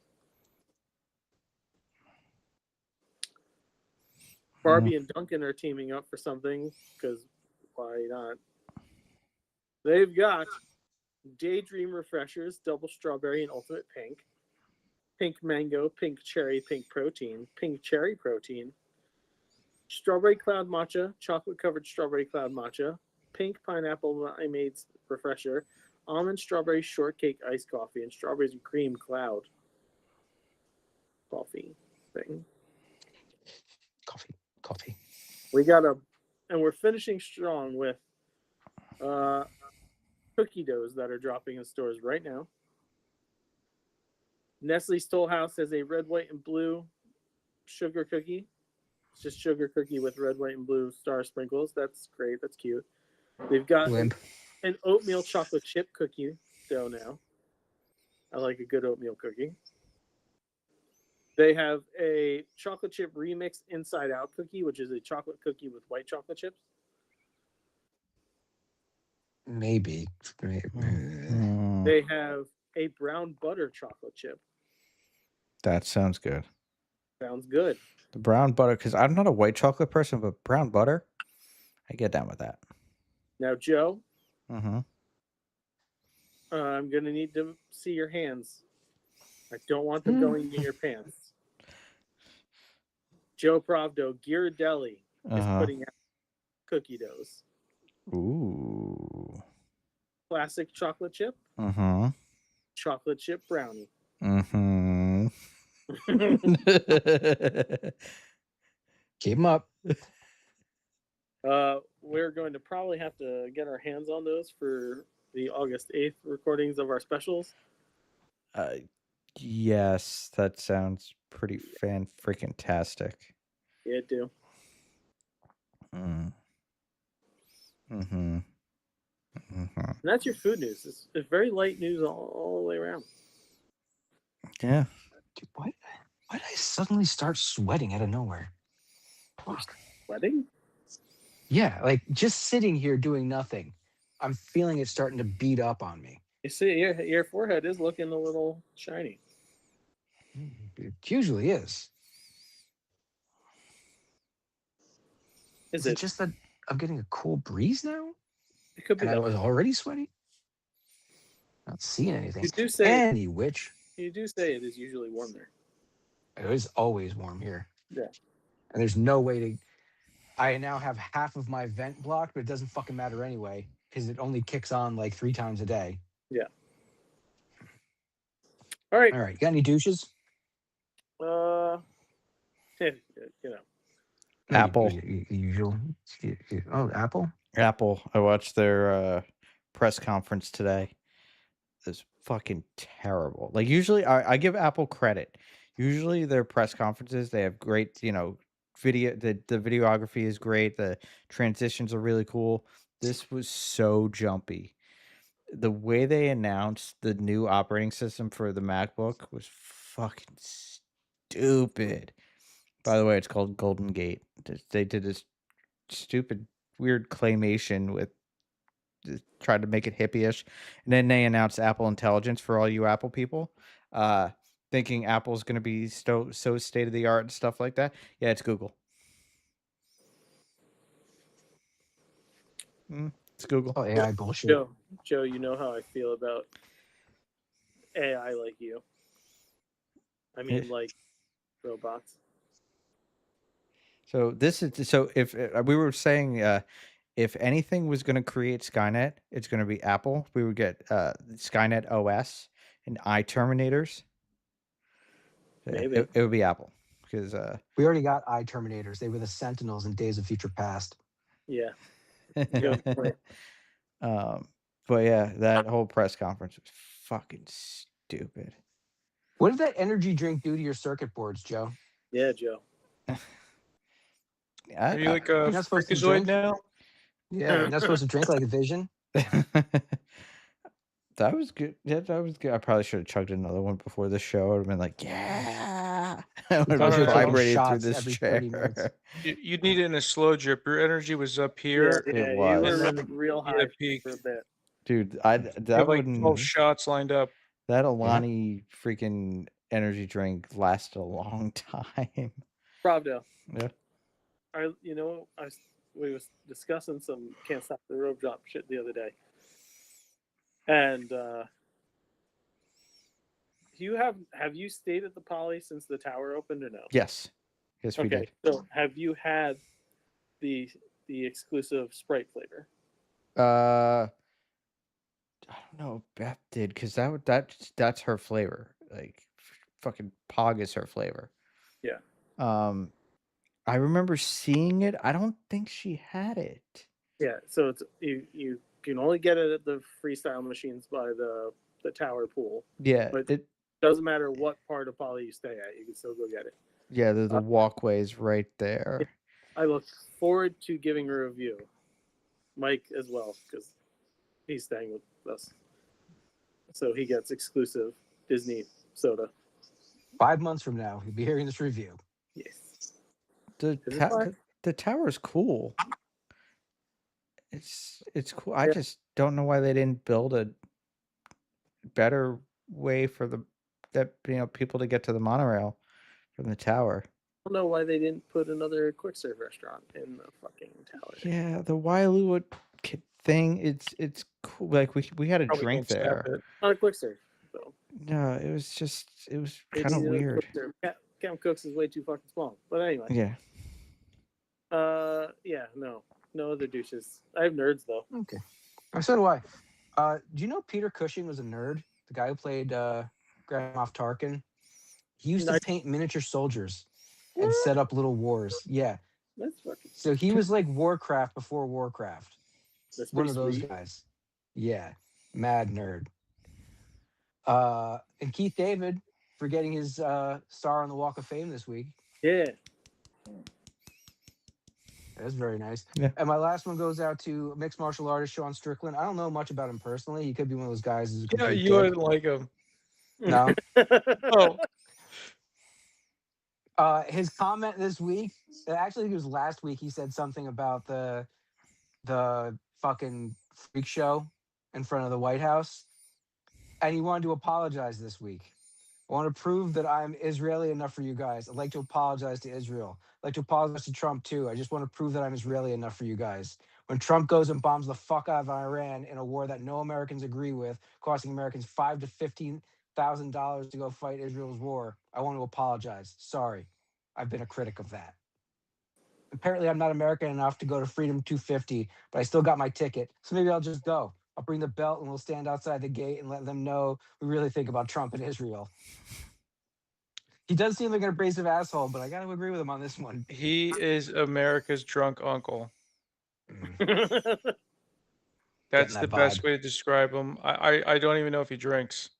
Barbie and Duncan are teaming up for something because why not? They've got Daydream refreshers, double strawberry and ultimate pink, pink mango, pink cherry, pink protein, pink cherry protein, strawberry cloud matcha, chocolate covered strawberry cloud matcha, pink pineapple limeade refresher, almond strawberry shortcake iced coffee, and strawberries and cream cloud coffee thing. Coffee. We got and we're finishing strong with cookie doughs that are dropping in stores right now. Nestle's Toll House has a red, white, and blue sugar cookie. It's just sugar cookie with red, white, and blue star sprinkles. That's great. That's cute. They've got Limp. an oatmeal chocolate chip cookie dough now. I like a good oatmeal cookie. They have a chocolate chip remix inside out cookie, which is a chocolate cookie with white chocolate chips. Maybe. Mm, They have a brown butter chocolate chip. that sounds good. Sounds good. The brown butter, because I'm not a white chocolate person, but brown butter, I get down with that. Now, Joe, Mm-hmm. I'm going to need to see your hands. I don't want them going in your pants. Joe Pravdo, Ghirardelli is putting out cookie doughs. Ooh. Classic chocolate chip, Mm-hmm. chocolate chip brownie. Mm-hmm. Keep them up. We're going to probably have to get our hands on those for the August 8th recordings of our specials? Yes, that sounds pretty fan-freaking-tastic. Yeah, it do. Mm. Mm-hmm. Mm-hmm. And that's your food news. It's very light news all the way around. Yeah. Dude, why did I suddenly start sweating out of nowhere? Fuck. Wedding? Yeah, like just sitting here doing nothing. I'm feeling it starting to beat up on me. You see, your forehead is looking a little shiny. It usually is. Is Is it it? just that I'm getting a cool breeze now? It could be And I that. was already sweaty? Not seeing anything. You do say Any which, it is usually warm there. it is always warm here. Yeah. And there's no way to. I now have half of my vent blocked, but it doesn't fucking matter anyway because it only kicks on like 3 times a day. Yeah. All right. All right, got any douches? You know. Apple. Usual. Oh, Apple. Apple. I watched their press conference today. It's fucking terrible. Like usually, I give Apple credit. Usually, their press conferences they have great, video. The videography is great. The transitions are really cool. This was so jumpy. The way they announced the new operating system for the MacBook was fucking stupid. By the way, it's called Golden Gate. They did this stupid, weird claymation with tried to make it hippie-ish, and then they announced Apple Intelligence for all you Apple people, thinking Apple's going to be so state of the art and stuff like that. Yeah, it's Google. It's Google. Oh, AI bullshit. Joe, you know how I feel about AI like you. I mean, like robots. So if we were saying if anything was going to create Skynet, it's going to be Apple. We would get Skynet OS and iTerminators. Maybe. It would be Apple because we already got iTerminators. They were the Sentinels in Days of Future Past. Yeah. But yeah, that whole press conference was fucking stupid. What did that energy drink do to your circuit boards, Joe? Yeah, Joe. Are you like a not supposed to freakazoid drink? now? Yeah, you're not supposed to drink like a Vision. That was good. Yeah, that was good. I probably should have chugged another one before the show. I would have been like, yeah. I would Probably have should've taken vibrated through shots this every 30 chair. minutes. You'd need it in a slow drip. Your energy was up here. Yeah, It was. You were And then real you high hit a peak. for a bit. Dude, You that have like wouldn't 12 shots lined up. that Alani freaking energy drink lasted a long time. Pravda. Yeah. We was discussing some Can't Stop the Rope Drop shit the other day. And have you stayed at the Poly since the tower opened or no? Yes. Yes, we did. So have you had the exclusive Sprite flavor? I don't know if Beth did because that's her flavor. Like fucking Pog is her flavor. Yeah. I remember seeing it. I don't think she had it. Yeah, so it's you can only get it at the freestyle machines by the tower pool. Yeah, But it doesn't matter what part of Poly you stay at, you can still go get it. yeah, the walkways right there. I look forward to giving a review. Mike as well, because he's staying with us. So he gets exclusive Disney soda. 5 months from now, you'll be hearing this review. Yes. The tower's cool. It's cool. I Yeah. just don't know why they didn't build a better way for people to get to the monorail from the tower. I don't know why they didn't put another quick serve restaurant in the fucking tower. Yeah, the Waialua thing. It's cool. Like we had a Probably drink won't stop there. it. Not a quick serve. So No, it was kind of maybe a weird. quick serve. Camp Cooks is way too fucking small. But anyway. Yeah. No other douches. I have nerds though. Okay. So do I. Do you know Peter Cushing was a nerd? The guy who played Grand Moff Tarkin? He used to paint miniature soldiers and set up little wars. Yeah. That's fucking. So he was like Warcraft before Warcraft. That's One pretty of those sweet. guys. Yeah. Mad nerd. And Keith David for getting his star on the Walk of Fame this week. Yeah. That's very nice. Yeah. And my last one goes out to mixed martial artist Sean Strickland. I don't know much about him personally. He could be one of those guys who's a Yeah, complete you dick. wouldn't like him. No. Oh, His comment this week, actually it was last week, he said something about the fucking freak show in front of the White House. And he wanted to apologize this week. I want to prove that I'm Israeli enough for you guys. I'd like to apologize to Israel. I'd like to apologize to Trump too. I just want to prove that I'm Israeli enough for you guys. When Trump goes and bombs the fuck out of Iran in a war that no Americans agree with, costing Americans $5,000 to $15,000 to go fight Israel's war, I want to apologize. Sorry, I've been a critic of that. Apparently, I'm not American enough to go to Freedom 250, but I still got my ticket. So maybe I'll just go. I'll bring the belt and we'll stand outside the gate and let them know we really think about Trump and Israel. He does seem like an abrasive asshole, but I got to agree with him on this one. he is America's drunk uncle. That's that the best vibe. way to describe him. I don't even know if he drinks,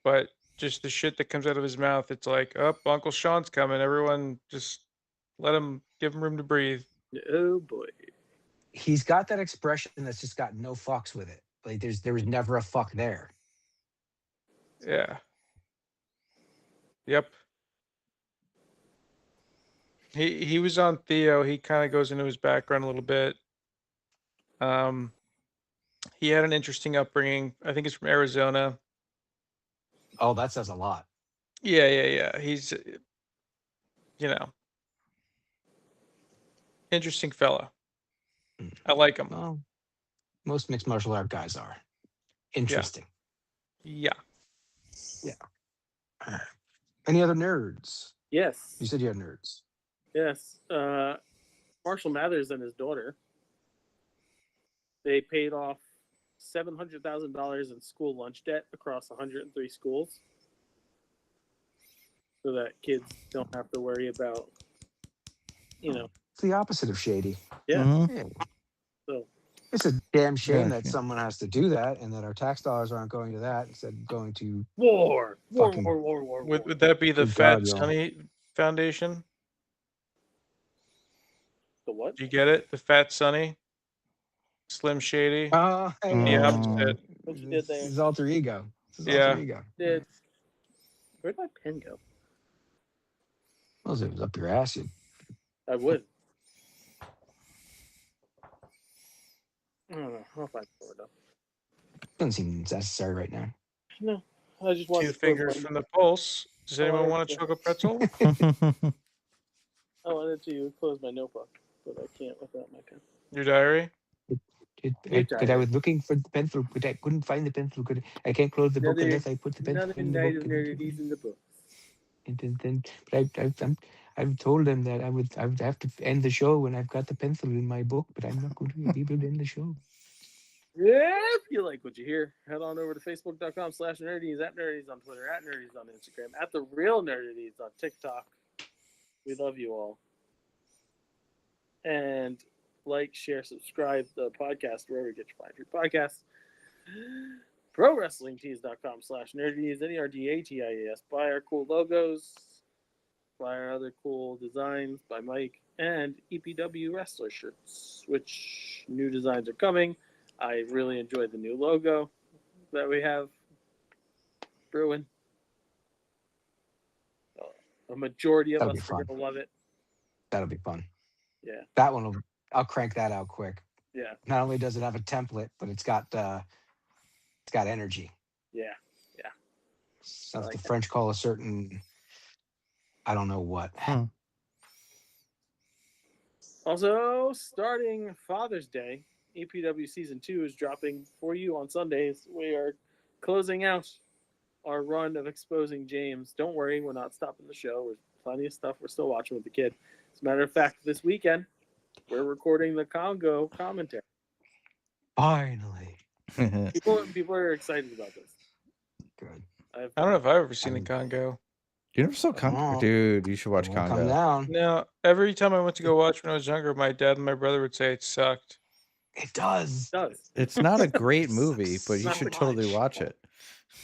but just the shit that comes out of his mouth, it's like, oh, Uncle Sean's coming. Everyone just give him room to breathe. Oh boy. He's got that expression that's just got no fucks with it. Like there was never a fuck there. Yeah. Yep. He was on Theo. He kind of goes into his background a little bit. He had an interesting upbringing. I think he's from Arizona. Oh, that says a lot. Yeah. He's, interesting fella. I like him. Well, most mixed martial art guys are. Interesting. Yeah. All right. Any other nerds? Yes. You said you had nerds. Yes. Marshall Mathers and his daughter, they paid off $700,000 in school lunch debt across 103 schools so that kids don't have to worry about, It's the opposite of shady. Yeah. Mhm. Yeah. So It's a damn shame Yeah, that yeah. someone has to do that and that our tax dollars aren't going to that instead of going to war. Fucking- Would that be the Good Fat God, y'all. Sonny Foundation? The what? Do you get it? The Fat Sonny? Slim Shady? Oh, The Mm. opposite. What you did there? His alter ego. It's his Yeah. alter ego. Where'd my pen go? Well, if it was up your ass, you I would. I don't know. I'll find it though. doesn't seem necessary right now. No, I just wanted 2 to close fingers my- from the pulse. Does anyone wanted want a to- chocolate pretzel? I wanted to close my notebook, but I can't without my pen. Your diary? But I was looking for the pencil, but I couldn't find the pencil. I can't close the book Another- unless I put the pencil Another in the night book. of nerdities in the book. But I've told them that I would have to end the show when I've got the pencil in my book, but I'm not going to be able to end the show. If you like what you hear, head on over to facebook.com/nerdies, at nerdies on Twitter, at nerdies on Instagram, at the real nerdies on TikTok. We love you all. And like, share, subscribe the podcast wherever you get your find podcasts. ProWrestlingTees.com/nerdies, NERDATIAS. Buy our cool logos, buy our other cool designs by Mike, and EPW wrestler shirts, which new designs are coming. I really enjoyed the new logo that we have brewing. A majority of That'll us be are fun. going to love it. That'll be fun. Yeah. That one, I'll crank that out quick. Yeah. Not only does it have a template, but it's got energy. Yeah. Stuff like the that. French call a certain, I don't know what. Also, starting Father's Day, EPW Season 2 is dropping for you on Sundays. We are closing out our run of exposing James. Don't worry, we're not stopping the show. There's plenty of stuff we're still watching with the kid. As a matter of fact, this weekend, we're recording the Congo commentary. Finally. People are excited about this. Good. I don't know if I've ever seen the Congo. You never saw Congo? Oh. Dude, you should watch Well, Congo. Come down. No, every time I went to go watch when I was younger, my dad and my brother would say it sucked. It does. It does. It's not a great It movie, sucks but you so should totally much. watch it.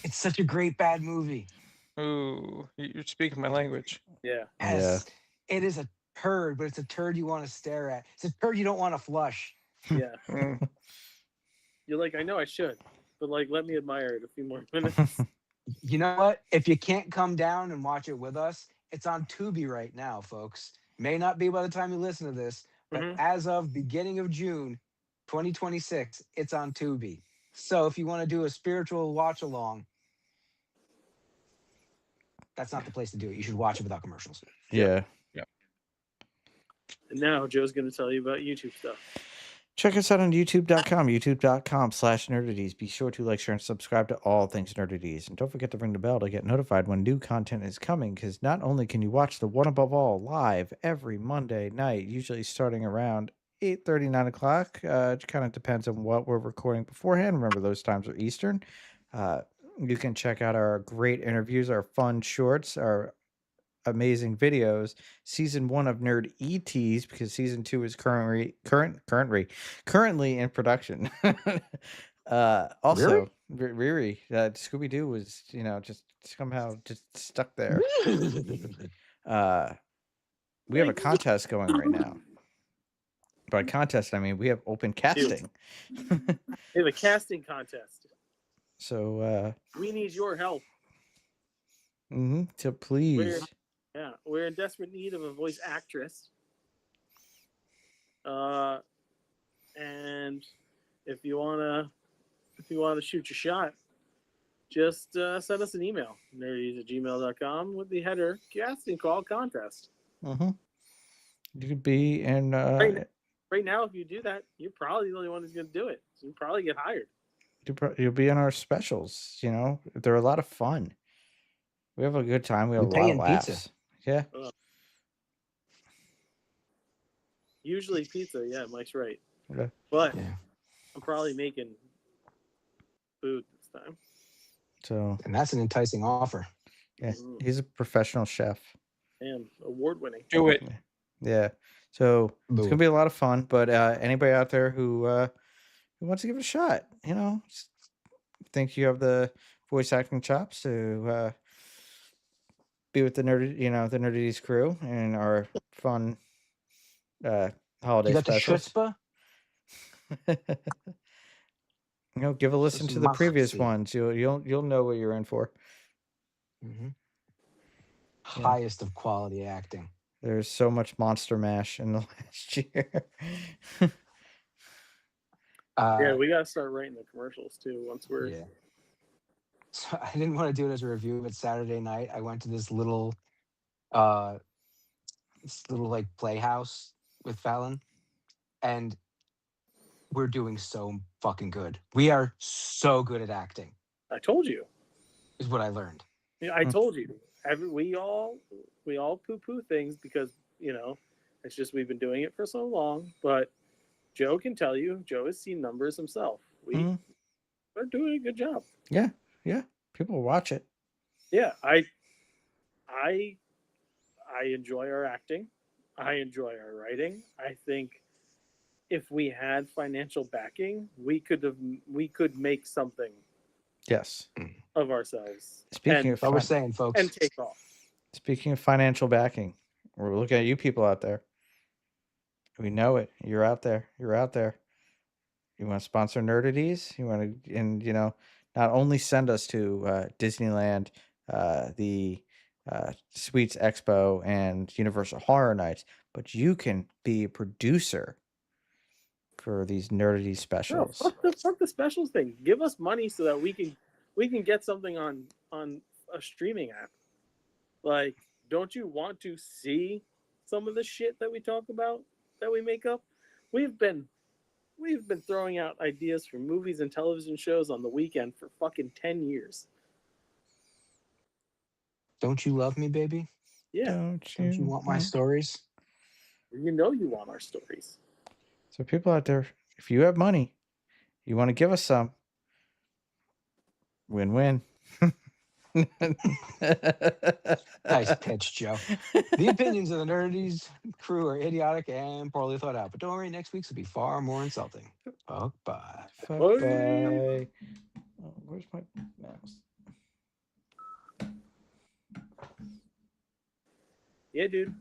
It's such a great bad movie. Ooh, you're speaking my language. Yeah. Yes, it is a turd, but it's a turd you want to stare at. It's a turd you don't want to flush. Yeah. Mm. You're like, I know I should, but like, let me admire it a few more minutes. You know what? If you can't come down and watch it with us, it's on Tubi right now, folks. May not be by the time you listen to this, but Mhm. as of beginning of June 2026, it's on Tubi. So if you want to do a spiritual watch along, that's not the place to do it. You should watch it without commercials. Yeah. And now Joe's going to tell you about YouTube stuff. Check us out on youtube.com, youtube.com/nerdities. Be sure to like, share, and subscribe to all things Nerdities. And don't forget to ring the bell to get notified when new content is coming, because not only can you watch The One Above All live every Monday night, usually starting around 8:30, 9 o'clock. It kind of depends on what we're recording beforehand. Remember, those times are Eastern. You can check out our great interviews, our fun shorts, our amazing videos. Season 1 of Nerd ETs, because season 2 is currently in production. Also, Riri, Scooby Doo was just somehow just stuck there. We have a contest going right now. By contest, I mean we have open casting. We have a casting contest. So We need your help. so please. We're in desperate need of a voice actress. And if you wanna shoot your shot, just send us an email, nerdies@gmail.com, with the header casting call contest. You could be in Right now, if you do that, you're probably the only one who's going to do it. So you'll probably get hired. you'll be in our specials. They're a lot of fun. We have a good time. We have We a lot pay of in laughs. pizza. Yeah. Usually pizza, yeah, Mike's right. Okay. But Yeah. I'm probably making food this time. So And that's an enticing offer. yeah, he's a professional chef. And award-winning. Do it. Yeah. So it's Boom. gonna be a lot of fun. But anybody out there who wants to give it a shot, think you have the voice acting chops to be with the Nerdities crew and our fun holiday You got the specials. chutzpah? Give a listen to the previous Mahsi. ones. You'll know what you're in for. Mm-hmm. Highest of quality acting. There's so much Monster Mash in the last year. Yeah, we got to start writing the commercials too once we're. Yeah. So I didn't want to do it as a review, but Saturday night I went to this little like playhouse with Fallon, and we're doing so fucking good. We are so good at acting, I told you. is what I learned. Yeah, I told you. We all poo-poo things because it's just we've been doing it for so long. But Joe can tell you. Joe has seen numbers himself. We're doing a good job. Yeah. People watch it. Yeah, I enjoy our acting. I enjoy our writing. I think if we had financial backing, we could make something Yes. of ourselves. Speaking of What we're saying, folks. and take off. Speaking of financial backing, we're looking at you people out there. We know it. You're out there. You want to sponsor Nerdities? You want to, and not only send us to Disneyland, the Sweets Expo, and Universal Horror Nights, but you can be a producer for these Nerdity No, specials. fuck the specials thing. Give us money so that we can get something on a streaming app. Like, don't you want to see some of the shit that we talk about, that we make up? We've been throwing out ideas for movies and television shows on the weekend for fucking 10 years. Don't you love me, baby? Yeah. Don't you want my stories? You want our stories. So people out there, if you have money, you want to give us some, win-win. Nice pitch, Joe. The opinions of the Nerdies crew are idiotic and poorly thought out, but don't worry, next week's will be far more insulting. Fuck bye. Fuck Bye. bye. Oh, where's my mouse? Yeah, dude.